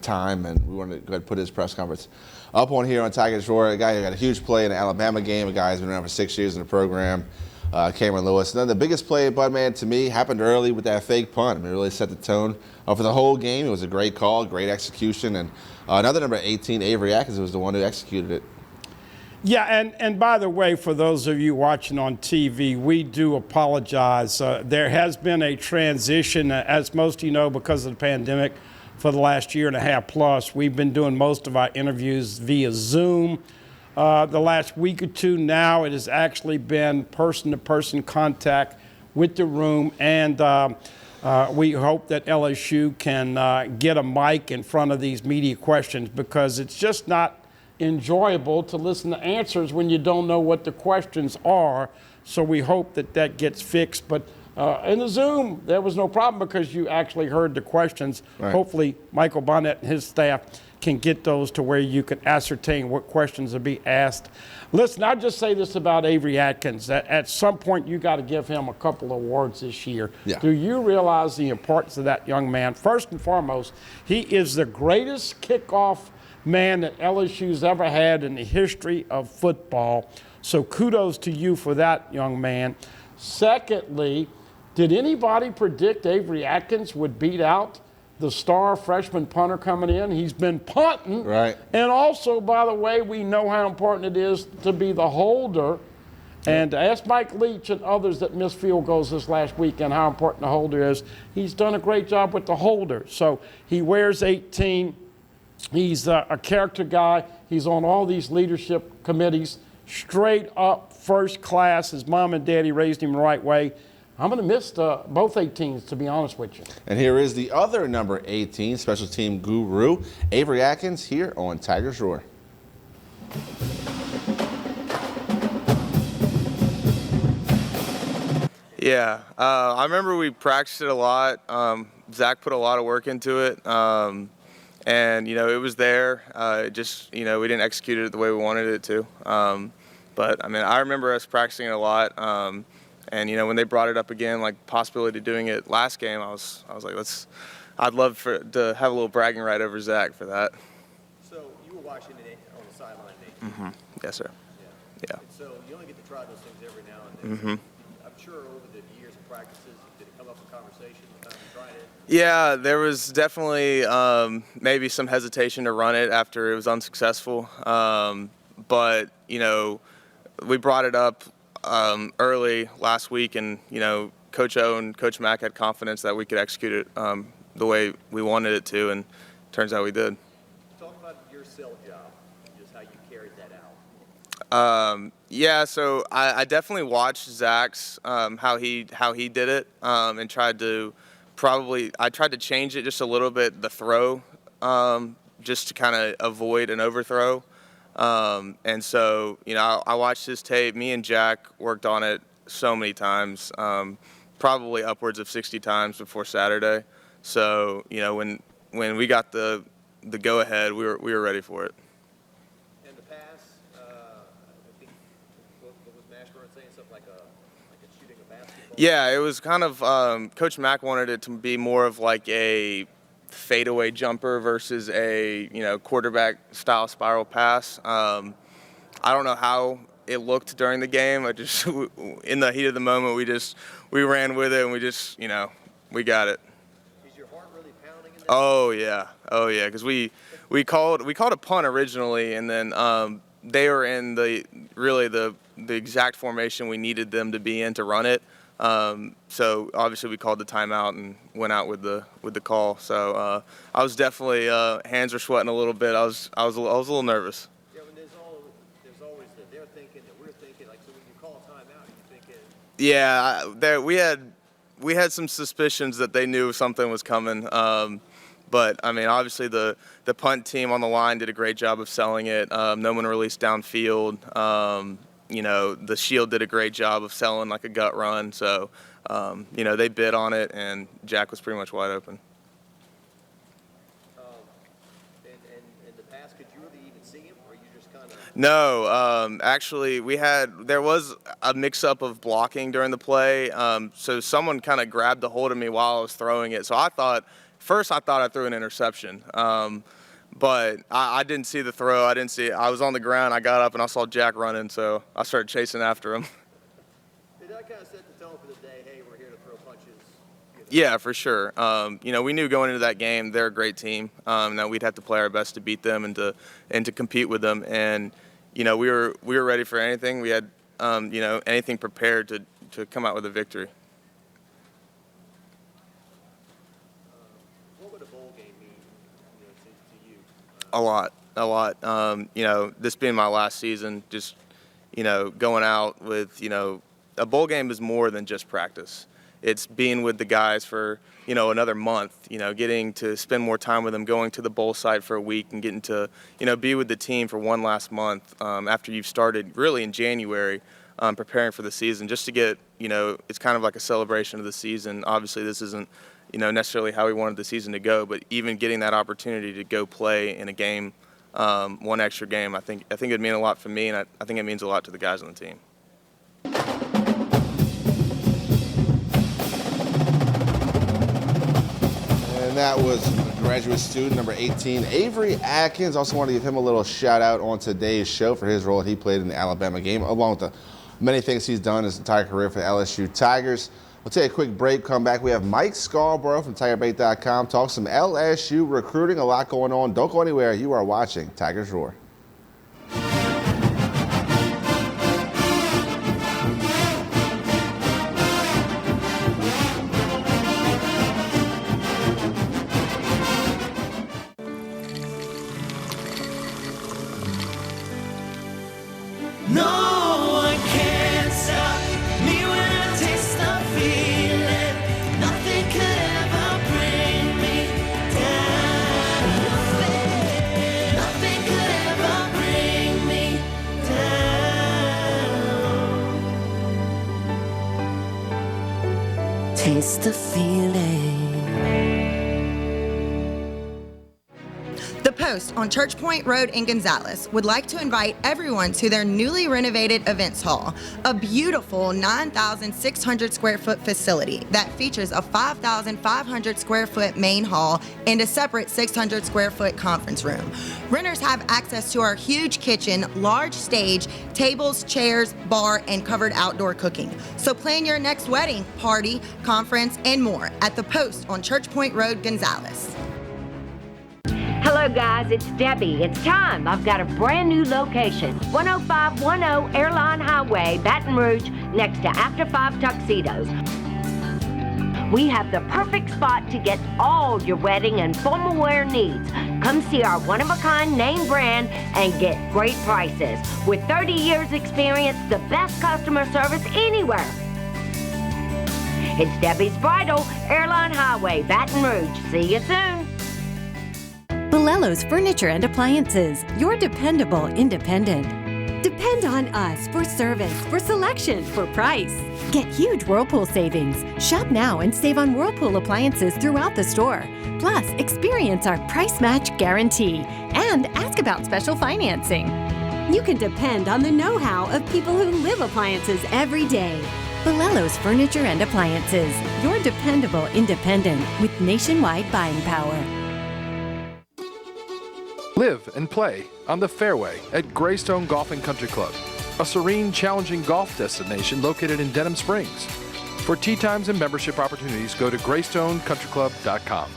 S2: time, and we wanted to go ahead and put his press conference up on here on Tigers Roar. A guy who got a huge play in the Alabama game, a guy who's been around for 6 years in the program, Cameron Lewis. And then the biggest play at Budman to me happened early with that fake punt. I mean, it really set the tone for the whole game. It was a great call, great execution, and another number 18, Avery Atkins, was the one who executed it.
S3: Yeah, and by the way, for those of you watching on TV, we do apologize. There has been a transition, as most of you know, because of the pandemic. For the last year and a half plus, we've been doing most of our interviews via Zoom. The last week or two now, it has actually been person-to-person contact with the room, and we hope that LSU can get a mic in front of these media questions, because it's just not enjoyable to listen to answers when you don't know what the questions are. So we hope that that gets fixed. But in the Zoom, there was no problem because you actually heard the questions.
S2: Right.
S3: Hopefully, Michael Bonnet and his staff can get those to where you can ascertain what questions are being asked. Listen, I'll just say this about Avery Atkins, that at some point you got to give him a couple of awards this year.
S2: Yeah.
S3: Do you realize the importance of that young man? First and foremost, he is the greatest kickoff man that LSU's ever had in the history of football. So kudos to you for that, young man. Secondly, did anybody predict Avery Atkins would beat out the star freshman punter coming in? He's been punting.
S2: Right.
S3: And also, by the way, we know how important it is to be the holder. And to ask Mike Leach and others that missed field goals this last weekend how important the holder is. He's done a great job with the holder. So he wears 18. He's a character guy. He's on all these leadership committees. Straight up first class. His mom and daddy raised him the right way. I'm going to miss both 18s, to be honest with you.
S2: And here is the other number 18, special team guru, Avery Atkins, here on Tigers Roar.
S4: Yeah, I remember we practiced it a lot. Zach put a lot of work into it, and it was there. Just we didn't execute it the way we wanted it to. But I mean, I remember us practicing it a lot. And when they brought it up again, like possibility of doing it last game, I was like, I'd love to have a little bragging right over Zach for that.
S19: So you were watching it on the sideline, Nate.
S4: Mm-hmm. Yes, sir. Yeah.
S19: And so you only get to try those things every now and then.
S4: Mm-hmm.
S19: I'm sure over the years of practices, did it come up in conversation the time you tried it?
S4: Yeah, there was definitely maybe some hesitation to run it after it was unsuccessful. But we brought it up early last week, and Coach O and Coach Mack had confidence that we could execute it the way we wanted it to, and turns out we did.
S19: Talk about your cell job and just how you carried that out.
S4: Yeah, so I definitely watched Zach's how he did it, and tried to change it just a little bit, the throw, just to kind of avoid an overthrow. And so, I watched his tape. Me and Jack worked on it so many times, probably upwards of 60 times before Saturday. So, when we got the go-ahead, we were ready for it.
S19: And the pass, I think, what was Mashburn saying, something like a shooting a basketball?
S4: Yeah, it was kind of, Coach Mack wanted it to be more of like a fadeaway jumper versus a quarterback style spiral pass. I don't know how it looked during the game. I just in the heat of the moment we ran with it, and we got it.
S19: Is your heart really pounding in there?
S4: Oh yeah, because we called a punt originally, and then they were in the exact formation we needed them to be in to run it. So obviously we called the timeout and went out with the call. So I was definitely hands were sweating a little bit. I was a little nervous.
S19: Yeah, when there's always that they're thinking that we're thinking, like, so when you call a timeout, you're thinking.
S4: Yeah, we had some suspicions that they knew something was coming. But I mean, obviously the punt team on the line did a great job of selling it. No one released downfield. The Shield did a great job of selling like a gut run. So, they bid on it, and Jack was pretty much wide open.
S19: And the pass, could you really even see him, or you just kind of?
S4: No, actually, there was a mix-up of blocking during the play. So someone kind of grabbed a hold of me while I was throwing it. So I thought I threw an interception. But I didn't see the throw. I didn't see it. I was on the ground. I got up, and I saw Jack running, so I started chasing after him.
S19: Did that kind of set the tone for the day? Hey, we're here to throw punches.
S4: Yeah, for sure. We knew going into that game they're a great team. That we'd have to play our best to beat them and to compete with them. And we were ready for anything. We had anything prepared to come out with a victory.
S19: What would a bowl game mean, to you?
S4: A lot. This being my last season, just going out with a bowl game is more than just practice. It's being with the guys for another month. Getting to spend more time with them, going to the bowl site for a week, and getting to be with the team for one last month after you've started really in January, preparing for the season. Just to get it's kind of like a celebration of the season. Obviously, this isn't necessarily how we wanted the season to go, but even getting that opportunity to go play in a game, one extra game, I think it'd mean a lot for me, and I think it means a lot to the guys on the team.
S2: And that was graduate student number 18, Avery Atkins. Also want to give him a little shout out on today's show for his role he played in the Alabama game, along with the many things he's done his entire career for the LSU Tigers. We'll take a quick break, come back. We have Mike Scarborough from TigerBait.com. Talk some LSU recruiting, a lot going on. Don't go anywhere. You are watching Tigers Roar.
S6: No one can stop me when I taste the feeling. Nothing could ever bring me down. Nothing could ever bring me down. Taste the feeling.
S22: The Post on Church Point Road in Gonzales would like to invite everyone to their newly renovated events hall, a beautiful 9,600 square foot facility that features a 5,500 square foot main hall and a separate 600 square foot conference room. Renters have access to our huge kitchen, large stage, tables, chairs, bar, and covered outdoor cooking. So plan your next wedding, party, conference, and more at The Post on Church Point Road, Gonzales.
S23: Hello guys, it's Debbie. It's time. I've got a brand new location. 10510 Airline Highway, Baton Rouge, next to After 5 Tuxedos. We have the perfect spot to get all your wedding and formal wear needs. Come see our one-of-a-kind name brand and get great prices. With 30 years experience, the best customer service anywhere. It's Debbie's Bridal, Airline Highway, Baton Rouge. See you soon.
S24: Bolello's Furniture and Appliances, your dependable independent. Depend on us for service, for selection, for price. Get huge Whirlpool savings. Shop now and save on Whirlpool appliances throughout the store. Plus, experience our price match guarantee and ask about special financing. You can depend on the know-how of people who live appliances every day. Bolello's Furniture and Appliances, your dependable independent with nationwide buying power.
S8: Live and play on the fairway at Greystone Golf and Country Club, a serene, challenging golf destination located in Denham Springs. For tee times and membership opportunities, go to GreystoneCountryClub.com.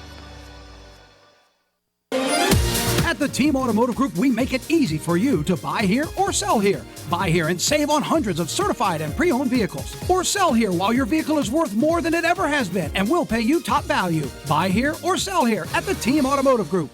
S5: At the Team Automotive Group, we make it easy for you to buy here or sell here. Buy here and save on hundreds of certified and pre-owned vehicles. Or sell here while your vehicle is worth more than it ever has been and we'll pay you top value. Buy here or sell here at the Team Automotive Group.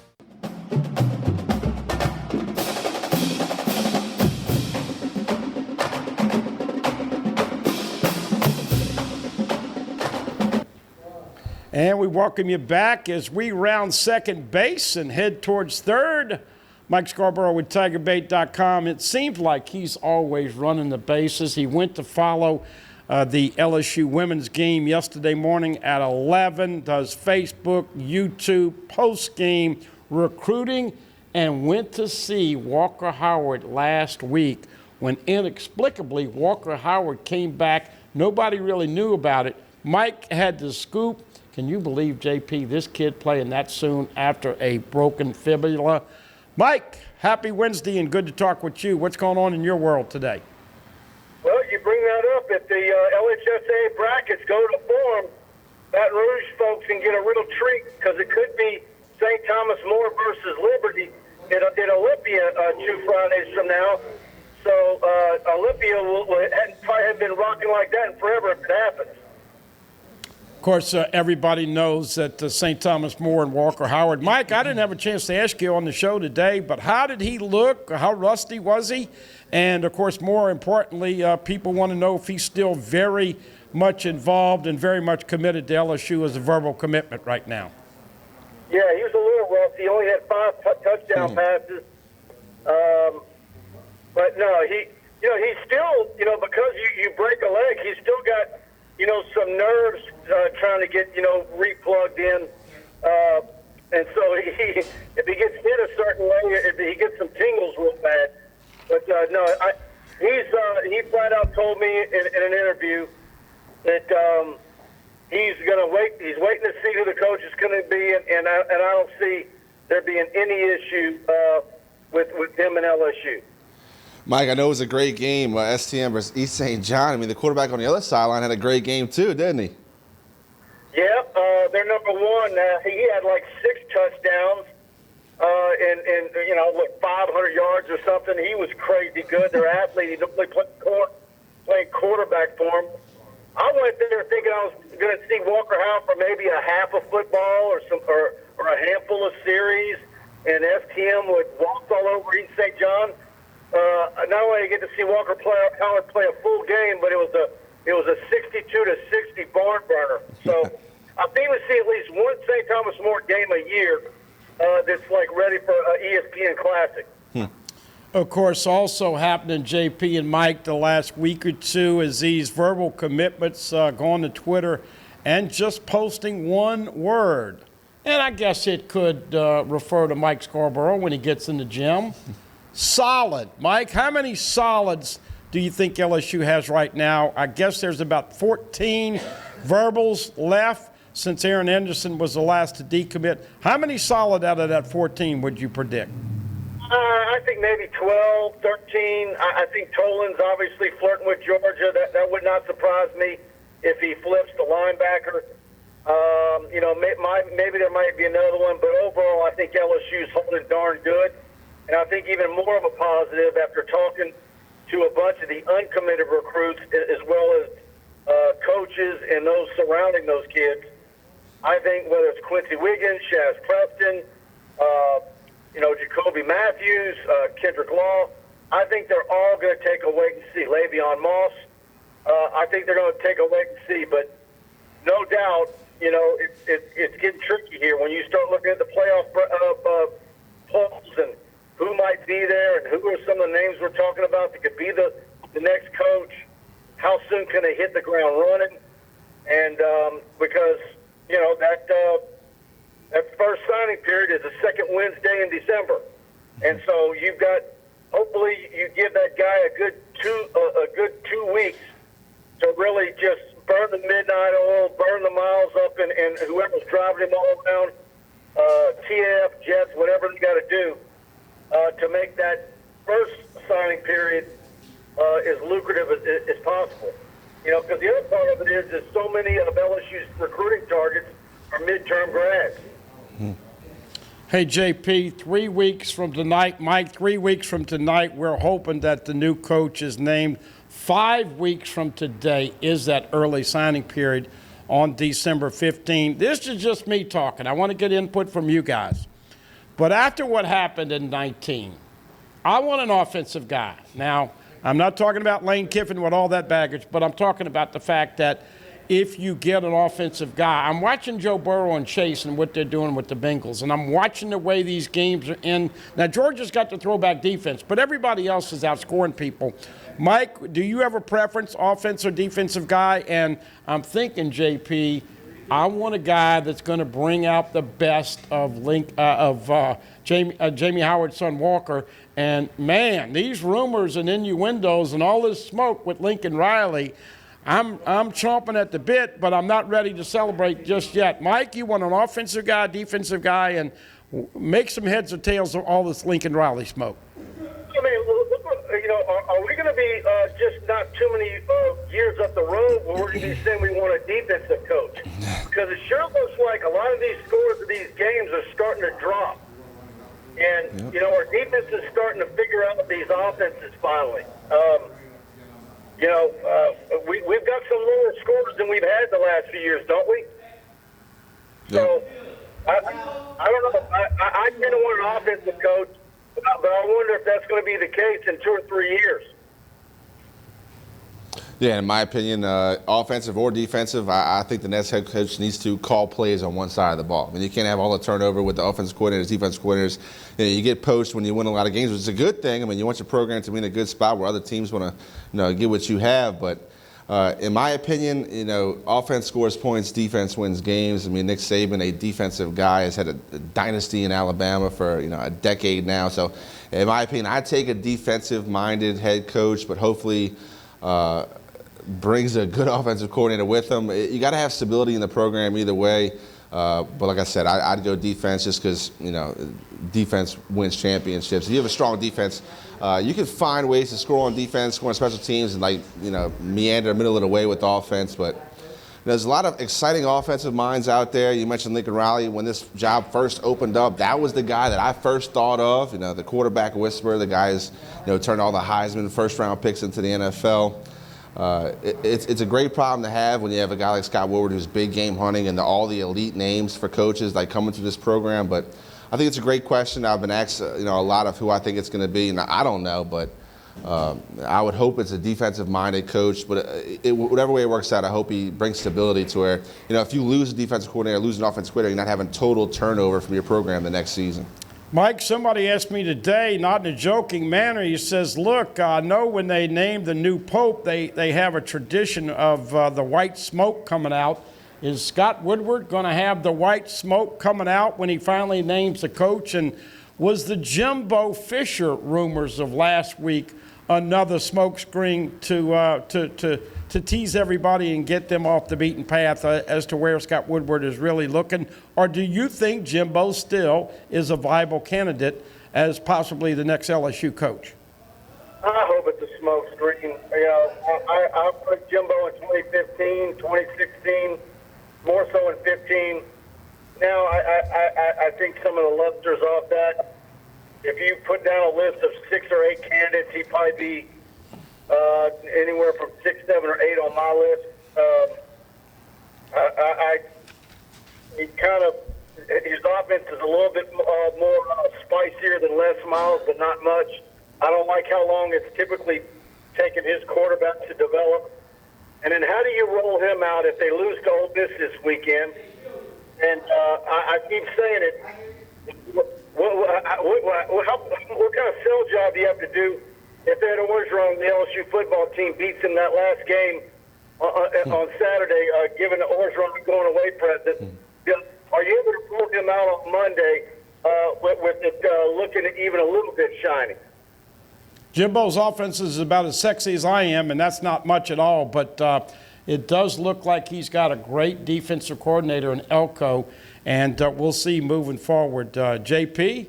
S3: And we welcome you back as we round second base and head towards third. Mike Scarborough with TigerBait.com. It seems like he's always running the bases. He went to follow the LSU women's game yesterday morning at 11, does Facebook, YouTube, post-game recruiting, and went to see Walker Howard last week when inexplicably Walker Howard came back. Nobody really knew about it. Mike had the scoop. Can you believe, JP, this kid playing that soon after a broken fibula? Mike, happy Wednesday and good to talk with you. What's going on in your world today?
S25: Well, you bring that up. If the LHSA brackets go to form, Baton Rouge folks can get a real treat because it could be St. Thomas More versus Liberty in Olympia 2 Fridays from now. So Olympia will probably have been rocking like that forever if it happens.
S3: Of course, everybody knows that St. Thomas More and Walker Howard. Mike, I didn't have a chance to ask you on the show today, but how did he look? How rusty was he? And, of course, more importantly, people want to know if he's still very much involved and very much committed to LSU as a verbal commitment right now.
S25: Yeah, he was a little rusty. He only had 5 touchdown passes. But, no, he's still, because you break a leg, he's still got, some nerves trying to get, replugged in. And so if he gets hit a certain way, he gets some tingles real bad. But, he flat out told me in an interview that he's going to wait. He's waiting to see who the coach is going to be, and I don't see there being any issue with him and LSU.
S2: Mike, I know it was a great game, STM versus East St. John. I mean, the quarterback on the other sideline had a great game too, didn't he?
S25: Yeah, they're number one. He had like 6 touchdowns and 500 yards or something. He was crazy good. Their athlete, he playing quarterback for him. I went there thinking I was going to see Walker Howell for maybe a half a football or a handful of series, and FTM would walk all over East St. John. Not only did I get to see Walker Howard play a full game, but it was a 62-60 barn burner. So I think we see at least one St. Thomas More game a year that's like ready for ESPN Classic.
S3: Of course, also happening, JP and Mike, the last week or two is these verbal commitments going to Twitter and just posting one word. And I guess it could refer to Mike Scarborough when he gets in the gym. Solid. Mike, how many solids do you think LSU has right now? I guess there's about 14 verbals left since Aaron Anderson was the last to decommit. How many solid out of that 14 would you predict?
S25: I think maybe 12, 13. I think Tolan's obviously flirting with Georgia. That would not surprise me if he flips the linebacker. Maybe there might be another one, but overall I think LSU's holding darn good. And I think even more of a positive after talking to a bunch of the uncommitted recruits as well as coaches and those surrounding those kids. I think whether it's Quincy Wiggins, Shaz Preston, Jacoby Matthews, Kendrick Law, I think they're all going to take a wait and see. Le'Veon Moss, I think they're going to take a wait and see. But no doubt, it's getting tricky here when you start looking at the playoff polls and who might be there and who are some of the names we're talking about that could be the next coach. How soon can they hit the ground running? And because, that first signing period is the second Wednesday in December. And so you've got, hopefully you give that guy a good 2 weeks to really just burn the midnight oil, burn the miles up, and whoever's driving him all around, TF, Jets, whatever they got to do to make that first signing period as lucrative as possible. Because the other part of it is so many of LSU's recruiting targets are midterm grads.
S3: Hey, JP, 3 weeks from tonight, Mike, 3 weeks from tonight, we're hoping that the new coach is named. 5 weeks from today is that early signing period on December 15. This is just me talking. I want to get input from you guys. But after what happened in 19, I want an offensive guy. Now, I'm not talking about Lane Kiffin with all that baggage, but I'm talking about the fact that if you get an offensive guy, I'm watching Joe Burrow and Chase and what they're doing with the Bengals, and I'm watching the way these games are in. Now, Georgia's got the throwback defense, but everybody else is outscoring people. Mike, do you have a preference, offense or defensive guy? And I'm thinking, JP, I want a guy that's going to bring out the best of Jamie Howard's son Walker. And, man, these rumors and innuendos and all this smoke with Lincoln Riley, I'm chomping at the bit, but I'm not ready to celebrate just yet. Mike, you want an offensive guy, defensive guy, and make some heads or tails of all this Lincoln Riley smoke.
S25: I mean, are we going to be just not too many years up the road where we're going to be saying we want a defensive coach? Because it sure looks like a lot of these scores of these games are starting to drop. And, our defense is starting to figure out these offenses finally. We've got some lower scores than we've had the last few years, don't we? Yeah. So, I don't know. I didn't want an offensive coach, but I wonder if that's going to be the case in 2 or 3 years.
S2: Yeah, in my opinion, offensive or defensive, I think the next head coach needs to call plays on one side of the ball. I mean, you can't have all the turnover with the offensive coordinators, defensive coordinators. You get poached when you win a lot of games, which is a good thing. I mean, you want your program to be in a good spot where other teams want to, get what you have. But in my opinion, offense scores points, defense wins games. I mean, Nick Saban, a defensive guy, has had a dynasty in Alabama for a decade now. So, in my opinion, I'd take a defensive-minded head coach, but hopefully brings a good offensive coordinator with him. You got to have stability in the program either way. But like I said, I'd go defense just because, defense wins championships. If you have a strong defense, you can find ways to score on defense, score on special teams, and meander middle of the way with offense. But there's a lot of exciting offensive minds out there. You mentioned Lincoln Riley. When this job first opened up, that was the guy that I first thought of. The quarterback whisperer, the guy who's turned all the Heisman first-round picks into the NFL. It's a great problem to have when you have a guy like Scott Woodward who's big game hunting and all the elite names for coaches coming through this program. But I think it's a great question. I've been asked, a lot of who I think it's going to be, and I don't know, but I would hope it's a defensive-minded coach. But whatever way it works out, I hope he brings stability to where, if you lose a defensive coordinator, lose an offensive coordinator, you're not having total turnover from your program the next season.
S3: Mike, somebody asked me today, not in a joking manner, he says, look, I know when they name the new pope, they have a tradition of the white smoke coming out. Is Scott Woodward going to have the white smoke coming out when he finally names the coach? And was the Jimbo Fisher rumors of last week another smokescreen to tease everybody and get them off the beaten path as to where Scott Woodward is really looking? Or do you think Jimbo still is a viable candidate as possibly the next LSU coach?
S25: I hope it's a smoke screen. I put Jimbo in 2015, 2016, more so in 15. Now I think some of the lusters off that. If you put down a list of 6 or 8 candidates, he'd probably be anywhere from 6, 7, or 8 on my list. His offense is a little bit more spicier than Les Miles, but not much. I don't like how long it's typically taken his quarterback to develop. And then how do you roll him out if they lose to Ole Miss this weekend? And I keep saying it. What kind of sell job do you have to do if Ed Orgeron, the LSU football team, beats him that last game on Saturday, given the Orgeron going away present? Are you able to pull him out on Monday with it looking even a little bit shiny?
S3: Jimbo's offense is about as sexy as I am, and that's not much at all, but it does look like he's got a great defensive coordinator in Elko, and we'll see moving forward. JP,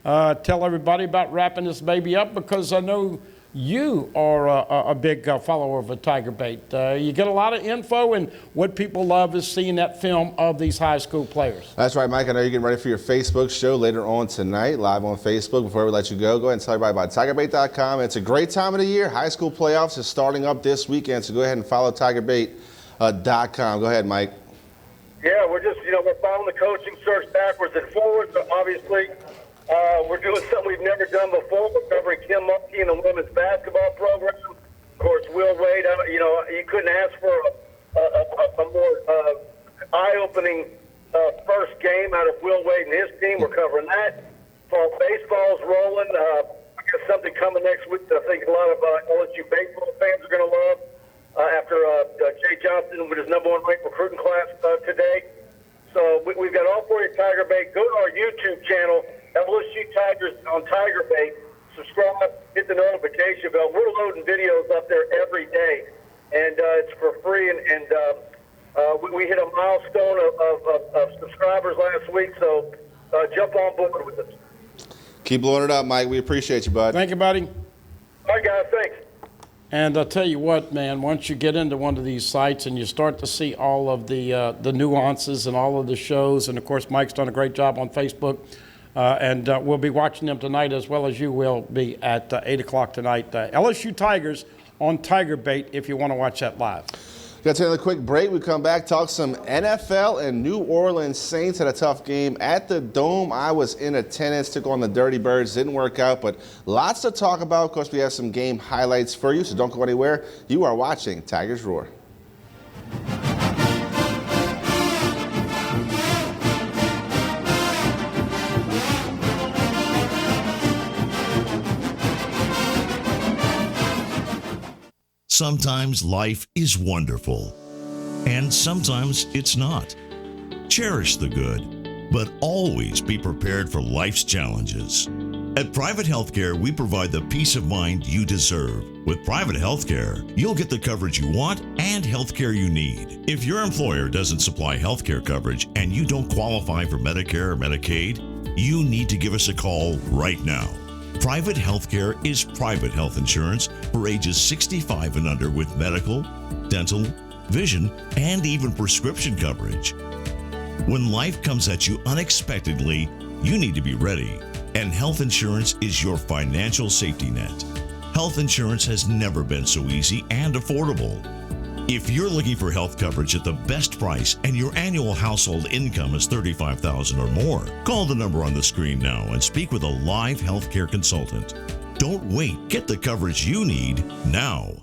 S3: tell everybody about wrapping this baby up, because I know you are a big follower of a Tiger Bait. You get a lot of info, and what people love is seeing that film of these high school players.
S2: That's right, Mike. I know you're getting ready for your Facebook show later on tonight, live on Facebook. Before we let you go ahead and tell everybody about TigerBait.com. It's a great time of the year. High school playoffs is starting up this weekend, so go ahead and follow TigerBait.com. Go ahead, Mike.
S25: Yeah, we're just, we're following the coaching search backwards and forwards. So obviously, we're doing something we've never done before. We're covering Kim Mulkey and the women's basketball program. Of course, Will Wade, you couldn't ask for a more eye-opening first game out of Will Wade and his team. We're covering that. Fall baseball's rolling. I got something coming next week that I think a lot of LSU baseball fans are going to love. After Jay Johnson with his #1 ranked recruiting class today. So we've got all for you Tiger Bait. Go to our YouTube channel, LSU Tigers on Tiger Bait. Subscribe, hit the notification bell. We're loading videos up there every day, and it's for free. And we hit a milestone of subscribers last week, so jump on board with us.
S2: Keep blowing it up, Mike. We appreciate you, bud.
S3: Thank you, buddy.
S25: All right, guys. Thanks.
S3: And I'll tell you what, man, once you get into one of these sites and you start to see all of the nuances and all of the shows, and of course Mike's done a great job on Facebook, and we'll be watching them tonight as well as you will be at 8 o'clock tonight. LSU Tigers on Tiger Bait if you want to watch that live.
S2: Got to take a quick break. We come back, talk some NFL, and New Orleans Saints had a tough game at the Dome. I was in attendance, took on the Dirty Birds. Didn't work out, but lots to talk about. Of course, we have some game highlights for you, so don't go anywhere. You are watching Tigers Roar.
S7: Sometimes life is wonderful, and sometimes it's not. Cherish the good, but always be prepared for life's challenges. At Private Healthcare, we provide the peace of mind you deserve. With Private Healthcare, you'll get the coverage you want and healthcare you need. If your employer doesn't supply healthcare coverage and you don't qualify for Medicare or Medicaid, you need to give us a call right now. Private Healthcare is private health insurance for ages 65 and under with medical, dental, vision, and even prescription coverage. When life comes at you unexpectedly, you need to be ready. And health insurance is your financial safety net. Health insurance has never been so easy and affordable. If you're looking for health coverage at the best price and your annual household income is $35,000 or more, call the number on the screen now and speak with a live healthcare consultant. Don't wait. Get the coverage you need now.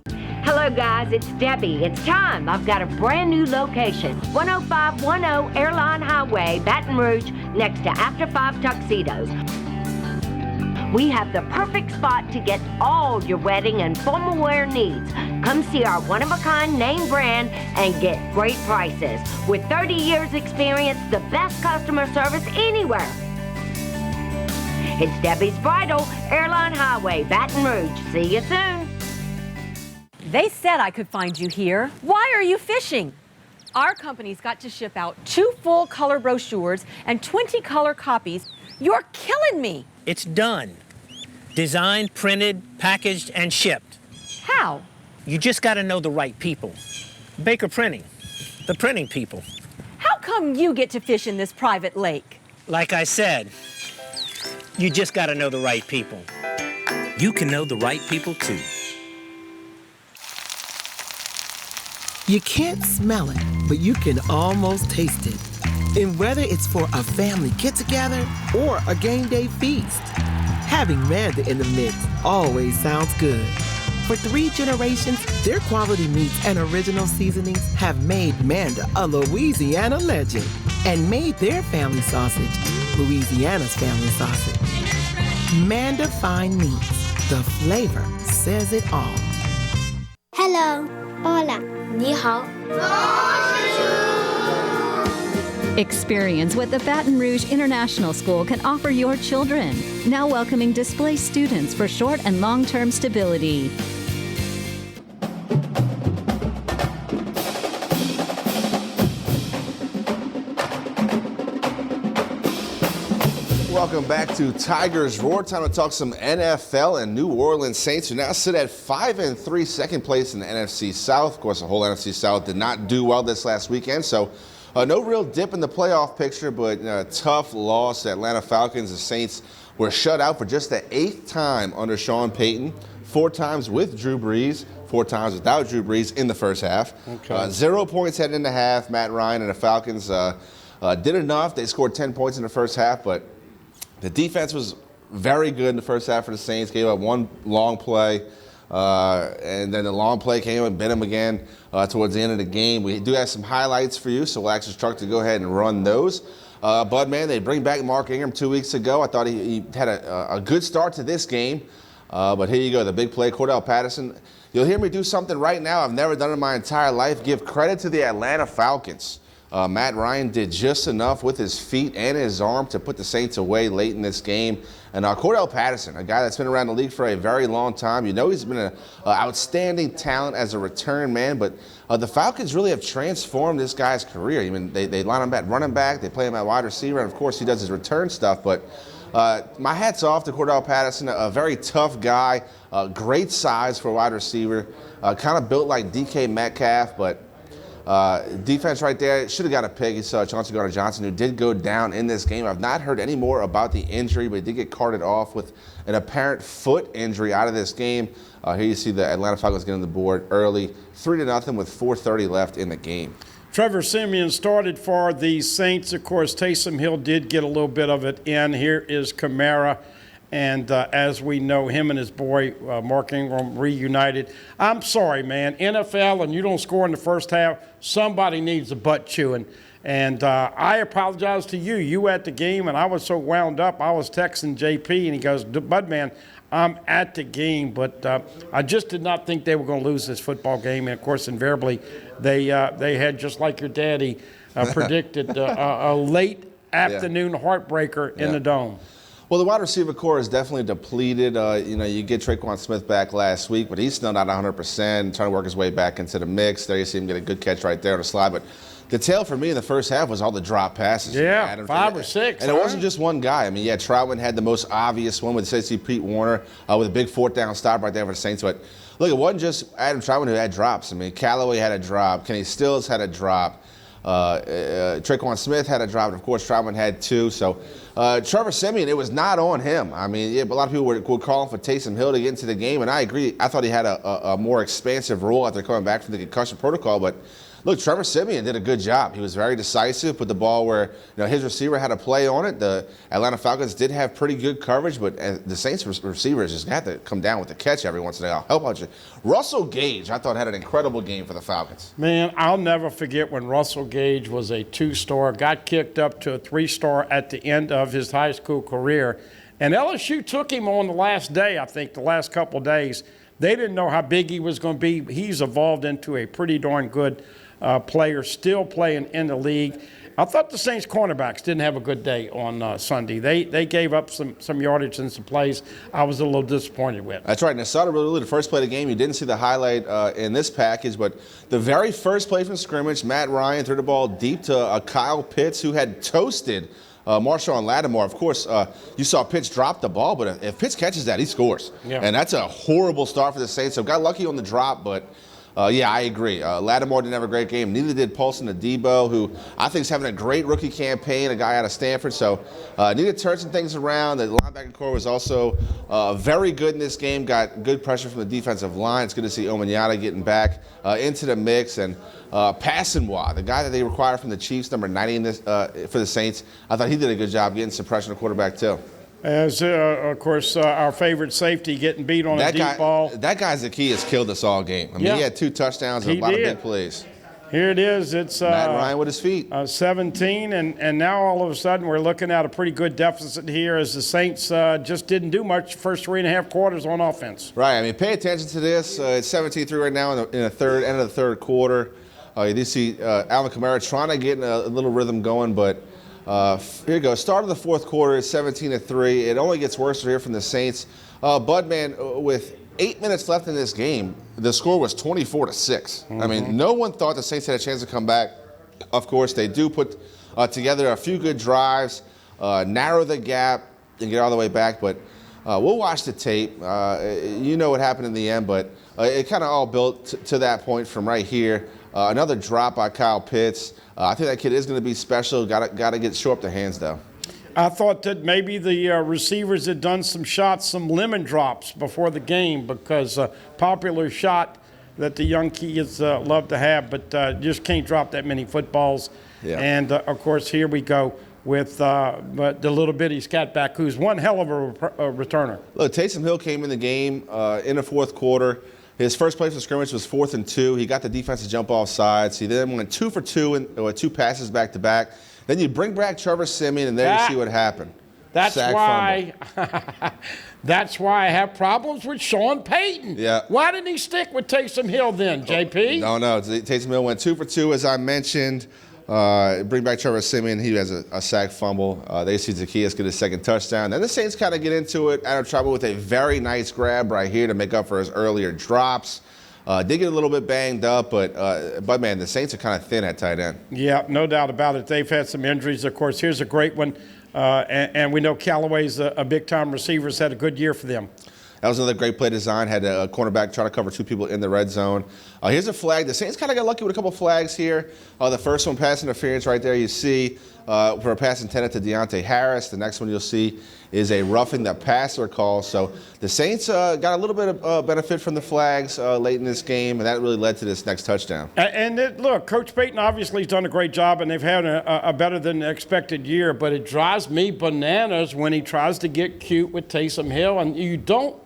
S23: Hello, guys. It's Debbie. It's time. I've got a brand new location. 10510 Airline Highway, Baton Rouge, next to After 5 Tuxedos. We have the perfect spot to get all your wedding and formal wear needs. Come see our one-of-a-kind name brand and get great prices. With 30 years experience, the best customer service anywhere. It's Debbie's Bridal, Airline Highway, Baton Rouge. See you soon.
S9: They said I could find you here. Why are you fishing? Our company's got to ship out 2 full color brochures and 20 color copies. You're killing me.
S10: It's done. Designed, printed, packaged, and shipped.
S9: How?
S10: You just got to know the right people. Baker Printing, the printing people.
S9: How come you get to fish in this private lake?
S10: Like I said, you just got to know the right people. You can know the right people too.
S11: You can't smell it, but you can almost taste it. And whether it's for a family get-together or a game day feast, having Manda in the mix always sounds good. For 3 generations, their quality meats and original seasonings have made Manda a Louisiana legend and made their family sausage Louisiana's family sausage. Manda Fine Meats, the flavor says it all.
S16: Hello, hola, 你好.
S17: Experience what the Baton Rouge International School can offer your children. Now welcoming displaced students for short and long-term stability.
S2: Welcome back to Tigers Roar. Time to talk some NFL, and New Orleans Saints who now sit at 5-3, second place in the NFC South. Of course, the whole NFC South did not do well this last weekend, so no real dip in the playoff picture, but a tough loss. The Atlanta Falcons, the Saints were shut out for just the 8th time under Sean Payton, 4 times with Drew Brees, 4 times without Drew Brees in the first half.
S3: Okay.
S2: 0 points heading into half. Matt Ryan and the Falcons did enough. They scored 10 points in the first half, but the defense was very good in the first half for the Saints. Gave up 1 long play, and then the long play came and bit them again towards the end of the game. We do have some highlights for you, so we'll ask Chuck to go ahead and run those. Bud, man, they bring back Mark Ingram 2 weeks ago. I thought he had a good start to this game, but here you go, the big play, Cordell Patterson. You'll hear me do something right now I've never done in my entire life. Give credit to the Atlanta Falcons. Matt Ryan did just enough with his feet and his arm to put the Saints away late in this game. And Cordell Patterson, a guy that's been around the league for a very long time. You know he's been an outstanding talent as a return man, but the Falcons really have transformed this guy's career. I mean, they line him at running back, they play him at wide receiver, and of course he does his return stuff. But my hat's off to Cordell Patterson, a very tough guy, great size for a wide receiver, kind of built like DK Metcalf, but defense right there, should have got a pick. You saw Chauncey Gardner-Johnson, who did go down in this game. I've not heard any more about the injury, but he did get carted off with an apparent foot injury out of this game. Here you see the Atlanta Falcons getting the board early, 3-0 with 4:30 left in the game.
S3: Trevor Siemian started for the Saints. Of course, Taysom Hill did get a little bit of it in. Here is Kamara. And as we know, him and his boy, Mark Ingram, reunited. I'm sorry, man. NFL, and you don't score in the first half, somebody needs a butt chewing. And I apologize to you. You at the game, and I was so wound up. I was texting JP, and he goes, Bud, man, I'm at the game. But I just did not think they were going to lose this football game. And, of course, invariably, they had, just like your daddy predicted, a late afternoon heartbreaker in the Dome.
S2: Well, the wide receiver core is definitely depleted. You get Traquan Smith back last week, but he's still not 100%, trying to work his way back into the mix. There you see him get a good catch right there on the slide. But the tail for me in the first half was all the drop passes.
S3: Yeah, 5 or 6.
S2: And it wasn't just one guy. I mean, yeah, Troutman had the most obvious one with Stacey Pete Warner with a big 4th down stop right there for the Saints. But look, it wasn't just Adam Troutman who had drops. I mean, Callaway had a drop. Kenny Stills had a drop. Traquan Smith had a drop, and of course Troutman had 2. So Trevor Siemian, it was not on him. I mean, a lot of people were calling for Taysom Hill to get into the game, and I agree. I thought he had a more expansive role after coming back from the concussion protocol, but look, Trevor Siemian did a good job. He was very decisive, put the ball where his receiver had a play on it. The Atlanta Falcons did have pretty good coverage, but the Saints receivers just had to come down with the catch every once in a while. How about you? Russell Gage, I thought, had an incredible game for the Falcons.
S3: Man, I'll never forget when Russell Gage was a 2-star, got kicked up to a 3-star at the end of his high school career. And LSU took him on the last day, I think, the last couple of days. They didn't know how big he was going to be. He's evolved into a pretty darn good player, still playing in the league. I thought the Saints cornerbacks didn't have a good day on Sunday. They gave up some yardage and some plays I was a little disappointed with.
S2: That's right. And I saw really the first play of the game. You didn't see the highlight in this package, but the very first play from scrimmage, Matt Ryan threw the ball deep to Kyle Pitts, who had toasted Marshawn Lattimore. Of course, you saw Pitts drop the ball, but if Pitts catches that, he scores.
S3: Yeah.
S2: And that's a horrible start for the Saints. So got lucky on the drop, but yeah, I agree. Lattimore didn't have a great game. Neither did Paulson Adebo, who I think is having a great rookie campaign, a guy out of Stanford. So needed to turn some things around. The linebacker core was also very good in this game. Got good pressure from the defensive line. It's good to see Omanyata getting back into the mix. And Passanwa, the guy that they required from the Chiefs, number 90 in this, for the Saints, I thought he did a good job getting some pressure on the quarterback too.
S3: As, of course, our favorite safety getting beat on a deep ball.
S2: That guy, Zacchaeus, killed us all game. I mean, he had 2 touchdowns and a lot of big plays.
S3: Here it is. It's
S2: Matt Ryan with his feet.
S3: 17, and now all of a sudden we're looking at a pretty good deficit here as the Saints just didn't do much first 3.5 quarters on offense.
S2: Right. I mean, pay attention to this. It's 17-3 right now in the third end of the third quarter. You do see Alvin Kamara trying to get a little rhythm going, but here you go. Start of the fourth quarter, it's 17-3. It only gets worse here from the Saints. Budman, with 8 minutes left in this game, the score was 24-6. Mm-hmm. I mean, no one thought the Saints had a chance to come back. Of course, they do put together a few good drives, narrow the gap, and get all the way back. But we'll watch the tape. You know what happened in the end, but it kind of all built to that point from right here. Another drop by Kyle Pitts. I think that kid is going to be special. Got to show up the hands, though.
S3: I thought that maybe the receivers had done some shots, some lemon drops before the game, because popular shot that the young kids love to have, but just can't drop that many footballs. Yeah. And, of course, here we go with the little bitty scat back, who's one hell of a returner.
S2: Look, Taysom Hill came in the game in the fourth quarter. His first play for scrimmage was 4th and 2. He got the defense to jump off sides. He then went 2 for 2 with 2 passes back to back. Then you bring back Trevor Siemian, and there you see what happened.
S3: That's why I have problems with Sean Payton.
S2: Yeah.
S3: Why didn't he stick with Taysom Hill then, JP?
S2: No. Taysom Hill went 2 for 2, as I mentioned. Bring back Trevor Siemian. He has a sack fumble. They see Zacchaeus get his second touchdown. Then the Saints kind of get into it out of trouble with a very nice grab right here to make up for his earlier drops. Did get a little bit banged up, but man, the Saints are kind of thin at tight end.
S3: Yeah, no doubt about it. They've had some injuries. Of course, here's a great one. And we know Callaway's a big-time receiver. Has had a good year for them.
S2: That was another great play design. Had a cornerback try to cover 2 people in the red zone. Here's a flag. The Saints kind of got lucky with a couple flags here. The first one, pass interference right there, you see, for a pass intended to Deontay Harris. The next one you'll see is a roughing the passer call. So the Saints got a little bit of benefit from the flags late in this game, and that really led to this next touchdown.
S3: Look, Coach Payton obviously has done a great job, and they've had a better than expected year, but it drives me bananas when he tries to get cute with Taysom Hill, and you don't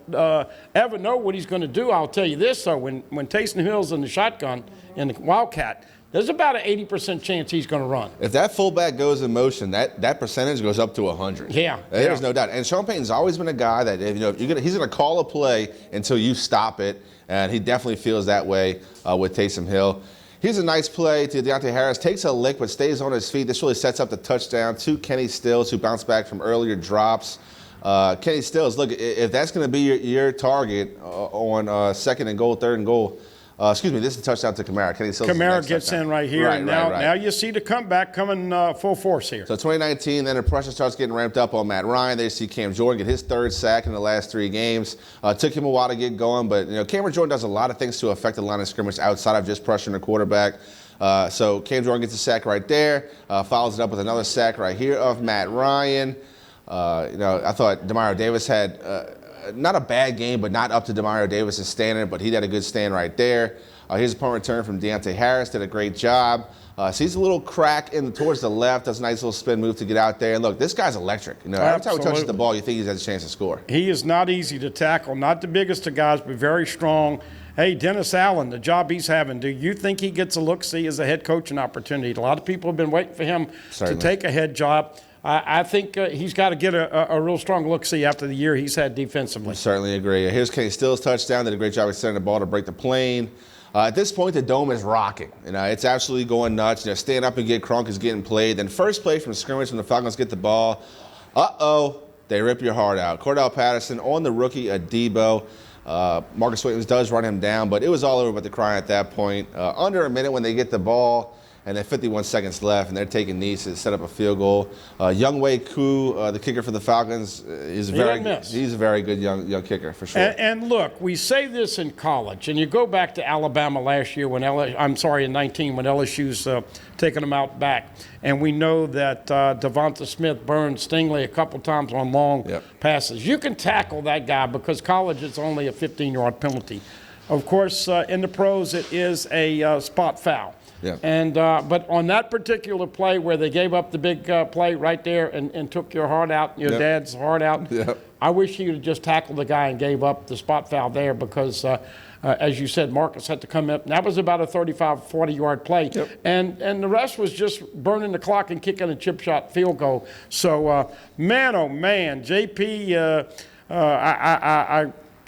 S3: ever know what he's going to do. I'll tell you this, though, when Taysom Hill's in the shotgun in the Wildcat, there's about an 80% chance he's going to run.
S2: If that fullback goes in motion, that percentage goes up to 100.
S3: Yeah.
S2: There's no doubt. And Sean Payton's always been a guy that he's going to call a play until you stop it, and he definitely feels that way with Taysom Hill. Here's a nice play to Deontay Harris. Takes a lick but stays on his feet. This really sets up the touchdown to Kenny Stills, who bounced back from earlier drops. Kenny Stills, look, if that's going to be your target on second and goal, third and goal, excuse me, this is a touchdown to Kamara. Kenny Stills
S3: Kamara gets touchdown in right here.
S2: Right,
S3: and now,
S2: right.
S3: now you see the comeback coming full force here.
S2: So 2019, then the pressure starts getting ramped up on Matt Ryan. They see Cam Jordan get his third sack in the last 3 games. Took him a while to get going, but Cameron Jordan does a lot of things to affect the line of scrimmage outside of just pressuring the quarterback. So Cam Jordan gets a sack right there, follows it up with another sack right here of Matt Ryan. I thought Demario Davis had not a bad game, but not up to Demario Davis' standard, but he had a good stand right there. Here's a punt return from Deontay Harris, did a great job. Sees a little crack towards the left, does a nice little spin move to get out there. And look, this guy's electric. Every time he touches the ball, you think he has a chance to score.
S3: He is not easy to tackle, not the biggest of guys, but very strong. Hey, Dennis Allen, the job he's having, do you think he gets a look-see as a head coaching opportunity? A lot of people have been waiting for him to take a head job. I think he's got to get a real strong look-see after the year he's had defensively.
S2: I certainly agree. Here's Kenny Stills' touchdown. Did a great job extending the ball to break the plane. At this point, the dome is rocking. It's absolutely going nuts. Stand up and get crunk is getting played. Then first play from scrimmage when the Falcons get the ball. They rip your heart out. Cordell Patterson on the rookie Adebo. Marcus Williams does run him down, but it was all over but the cry at that point. Under a minute when they get the ball, and then 51 seconds left, and they're taking knees to set up a field goal. Younghoe Koo, the kicker for the Falcons, he's a very good young kicker for sure.
S3: And look, we say this in college, and you go back to Alabama last year in 19 when LSU's taking them out back, and we know that Devonta Smith burned Stingley a couple times on long passes. You can tackle that guy because college is only a 15-yard penalty. Of course, in the pros, it is a spot foul.
S2: Yeah.
S3: And but on that particular play where they gave up the big play right there and took your heart out, your dad's heart out, I wish he would have just tackled the guy and gave up the spot foul there because, as you said, Marcus had to come up. And that was about a 35, 40-yard play. And the rest was just burning the clock and kicking a chip shot field goal. So, man, oh, man, JP,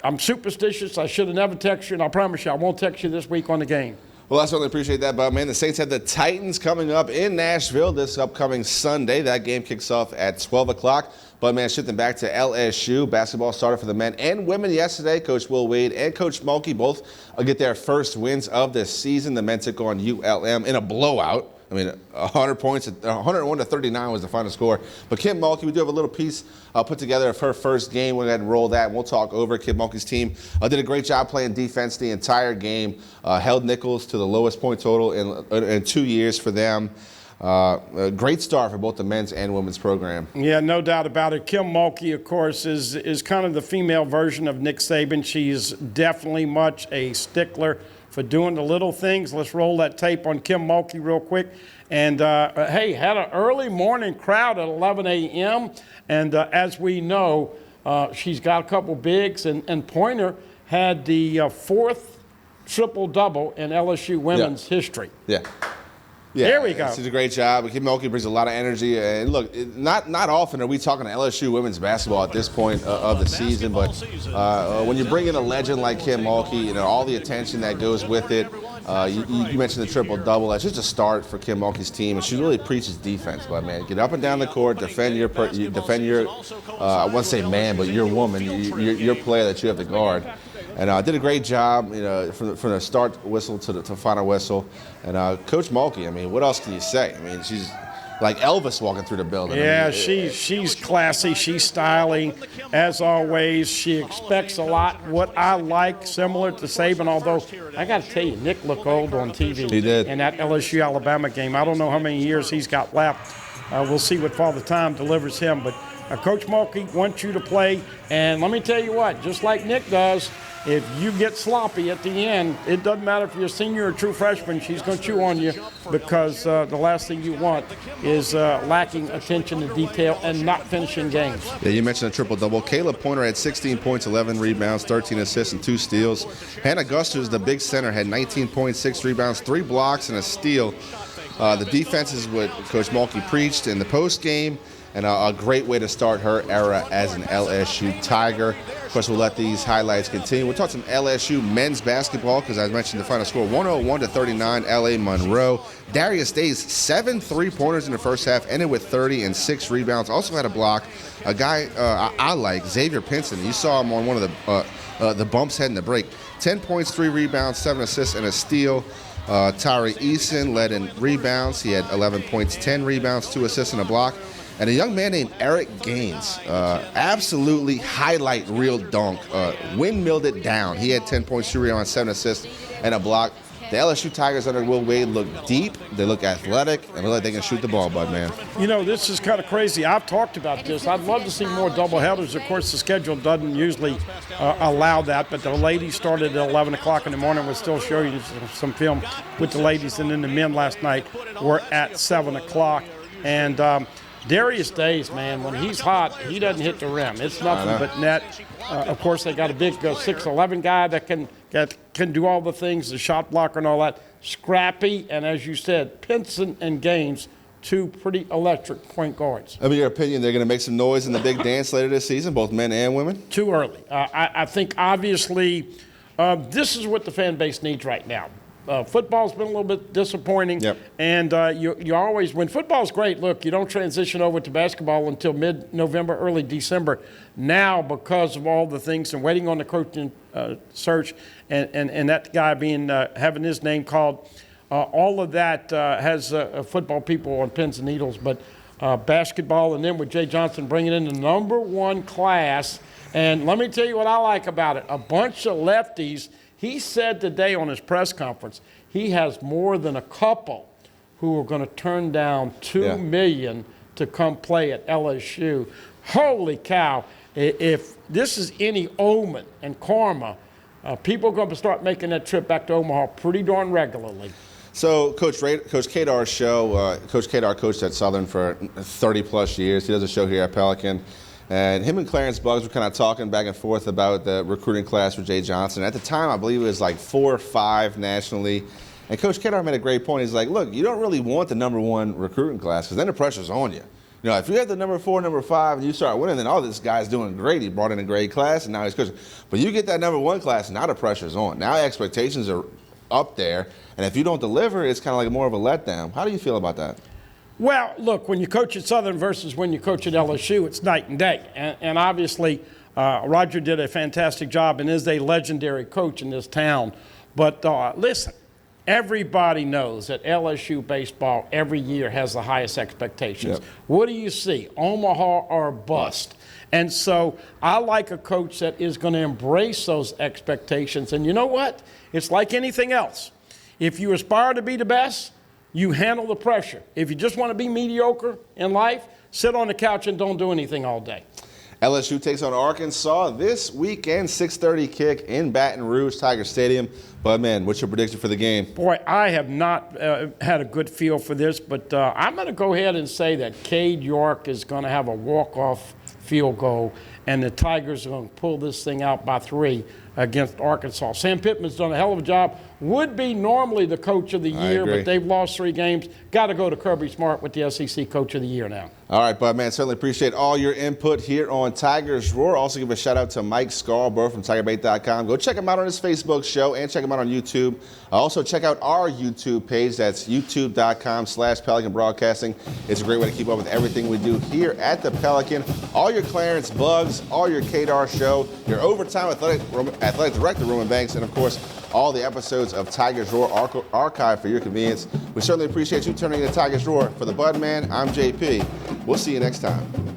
S3: I'm superstitious. I should have never texted you, and I promise you I won't text you this week on the game.
S2: Well, I certainly appreciate that, Bob, man. The Saints have the Titans coming up in Nashville this upcoming Sunday. That game kicks off at 12 o'clock. But, man, shifting back to LSU, basketball started for the men and women yesterday. Coach Will Wade and Coach Mulkey both get their first wins of the season. The men took on ULM in a blowout. 100 points, 101 to 39 was the final score. But Kim Mulkey, we do have a little piece put together of her first game. We'll go ahead and roll that, and we'll talk over. Kim Mulkey's team did a great job playing defense the entire game, held Nichols to the lowest point total in 2 years for them. A great start for both the men's and women's program.
S3: Yeah, no doubt about it. Kim Mulkey, of course, is kind of the female version of Nick Saban. She's definitely much a stickler for doing the little things. Let's roll that tape on Kim Mulkey real quick. And, hey, had an early morning crowd at 11 a.m. And as we know, she's got a couple bigs. And Pointer had the fourth triple-double in LSU women's history.
S2: Yeah.
S3: There we go.
S2: She did a great job. Kim Mulkey brings a lot of energy. And look, not often are we talking to LSU women's basketball at this point of the season. But when you bring in a legend like Kim Mulkey, all the attention that goes with it. You mentioned the triple-double. That's just a start for Kim Mulkey's team. And she really preaches defense. But, man, get up and down the court, defend your I won't say man, but your woman, your player that you have to guard. And did a great job, from the start whistle to the final whistle. And Coach Mulkey, what else can you say? She's like Elvis walking through the building.
S3: Yeah, she's classy. She's styling, as always. She expects a lot. What I like, similar to Saban, although I got to tell you, Nick looked old on TV.
S2: He did.
S3: In that LSU-Alabama game. I don't know how many years he's got left. We'll see what Father Time delivers him. But Coach Mulkey wants you to play. And let me tell you what, just like Nick does, if you get sloppy at the end, it doesn't matter if you're a senior or true freshman, she's going to chew on you because the last thing you want is lacking attention to detail and not finishing games.
S2: Yeah, you mentioned a triple-double. Caleb Pointer had 16 points, 11 rebounds, 13 assists, and 2 steals. Hannah Gusters, the big center, had 19 points, 6 rebounds, 3 blocks, and a steal. The defense is what Coach Mulkey preached in the post game. and a great way to start her era as an LSU Tiger. Of course, we'll let these highlights continue. We'll talk some LSU men's basketball because I mentioned the final score, 101-39, LA Monroe. Darius Days, 7 3-pointers in the first half, ended with 30 and 6 rebounds. Also had a block. A guy I like, Xavier Pinson. You saw him on one of the bumps heading the break. 10 points, 3 rebounds, 7 assists, and a steal. Tyree Eason led in rebounds. He had 11 points, 10 rebounds, 2 assists, and a block. And a young man named Eric Gaines, absolutely highlight reel dunk, windmilled it down. He had 10 points, 2 rebounds, 7 assists, and a block. The LSU Tigers under Will Wade look deep, they look athletic, and look like they can shoot the ball, Bud, man.
S3: You know, this is kind of crazy. I've talked about this. I'd love to see more doubleheaders. Of course, the schedule doesn't usually allow that, but the ladies started at 11 o'clock in the morning. We'll still show you some film with the ladies, and then the men last night were at 7 o'clock. And Darius Days, man, when he's hot, he doesn't hit the rim. It's nothing but net. Of course, they got a big 6'11" guy that can do all the things, the shot blocker and all that. Scrappy, and as you said, Pinson and Gaines, 2 pretty electric point guards.
S2: In your opinion, they're going to make some noise in the big dance later this season, both men and women?
S3: Too early. I think, obviously, this is what the fan base needs right now. Football's been a little bit disappointing, and you always, when football's great, look, you don't transition over to basketball until mid-November, early December. Now, because of all the things and waiting on the coaching search and that guy being having his name called, all of that has football people on pins and needles. But basketball, and then with Jay Johnson bringing in the #1 class, and let me tell you what I like about it, a bunch of lefties. He said today on his press conference he has more than a couple who are going to turn down $2 million to come play at LSU. Holy cow. If this is any omen and karma, people are going to start making that trip back to Omaha pretty darn regularly.
S2: So Coach Kadar's show, Coach Kadar coached at Southern for 30-plus years. He does a show here at Pelican. And him and Clarence Buggs were kind of talking back and forth about the recruiting class for Jay Johnson. At the time, I believe it was like 4 or 5 nationally. And Coach Kadar made a great point. He's like, look, you don't really want the #1 recruiting class because then the pressure's on you. You know, if you have the #4, #5, and you start winning, then this guy's doing great. He brought in a great class, and now he's coaching. But you get that #1 class, now the pressure's on. Now expectations are up there. And if you don't deliver, it's kind of like more of a letdown. How do you feel about that?
S3: Well, look, when you coach at Southern versus when you coach at LSU, it's night and day. And obviously, Roger did a fantastic job and is a legendary coach in this town. But listen, everybody knows that LSU baseball every year has the highest expectations. Yep. What do you see? Omaha or bust. And so I like a coach that is going to embrace those expectations. And you know what? It's like anything else. If you aspire to be the best, you handle the pressure. If you just want to be mediocre in life, sit on the couch and don't do anything all day.
S2: LSU takes on Arkansas this weekend, 6:30 kick in Baton Rouge, Tiger Stadium. But, man, what's your prediction for the game?
S3: Boy, I have not had a good feel for this, but I'm going to go ahead and say that Cade York is going to have a walk-off field goal, and the Tigers are going to pull this thing out by 3 against Arkansas. Sam Pittman's done a hell of a job. Would be normally the coach of the year, but they've lost 3 games. Got to go to Kirby Smart with the SEC Coach of the Year now.
S2: All right, Bud, man, certainly appreciate all your input here on Tigers Roar. Also give a shout-out to Mike Scarborough from TigerBait.com. Go check him out on his Facebook show and check him out on YouTube. Also check out our YouTube page. That's youtube.com/Pelican Broadcasting. It's a great way to keep up with everything we do here at the Pelican. All your Clarence Buggs, all your Kadar show, your overtime athletic director, Roman Banks, and, of course, all the episodes of Tigers Roar archived for your convenience. We certainly appreciate you turning to Tigers Roar. For the Bud Man, I'm JP. We'll see you next time.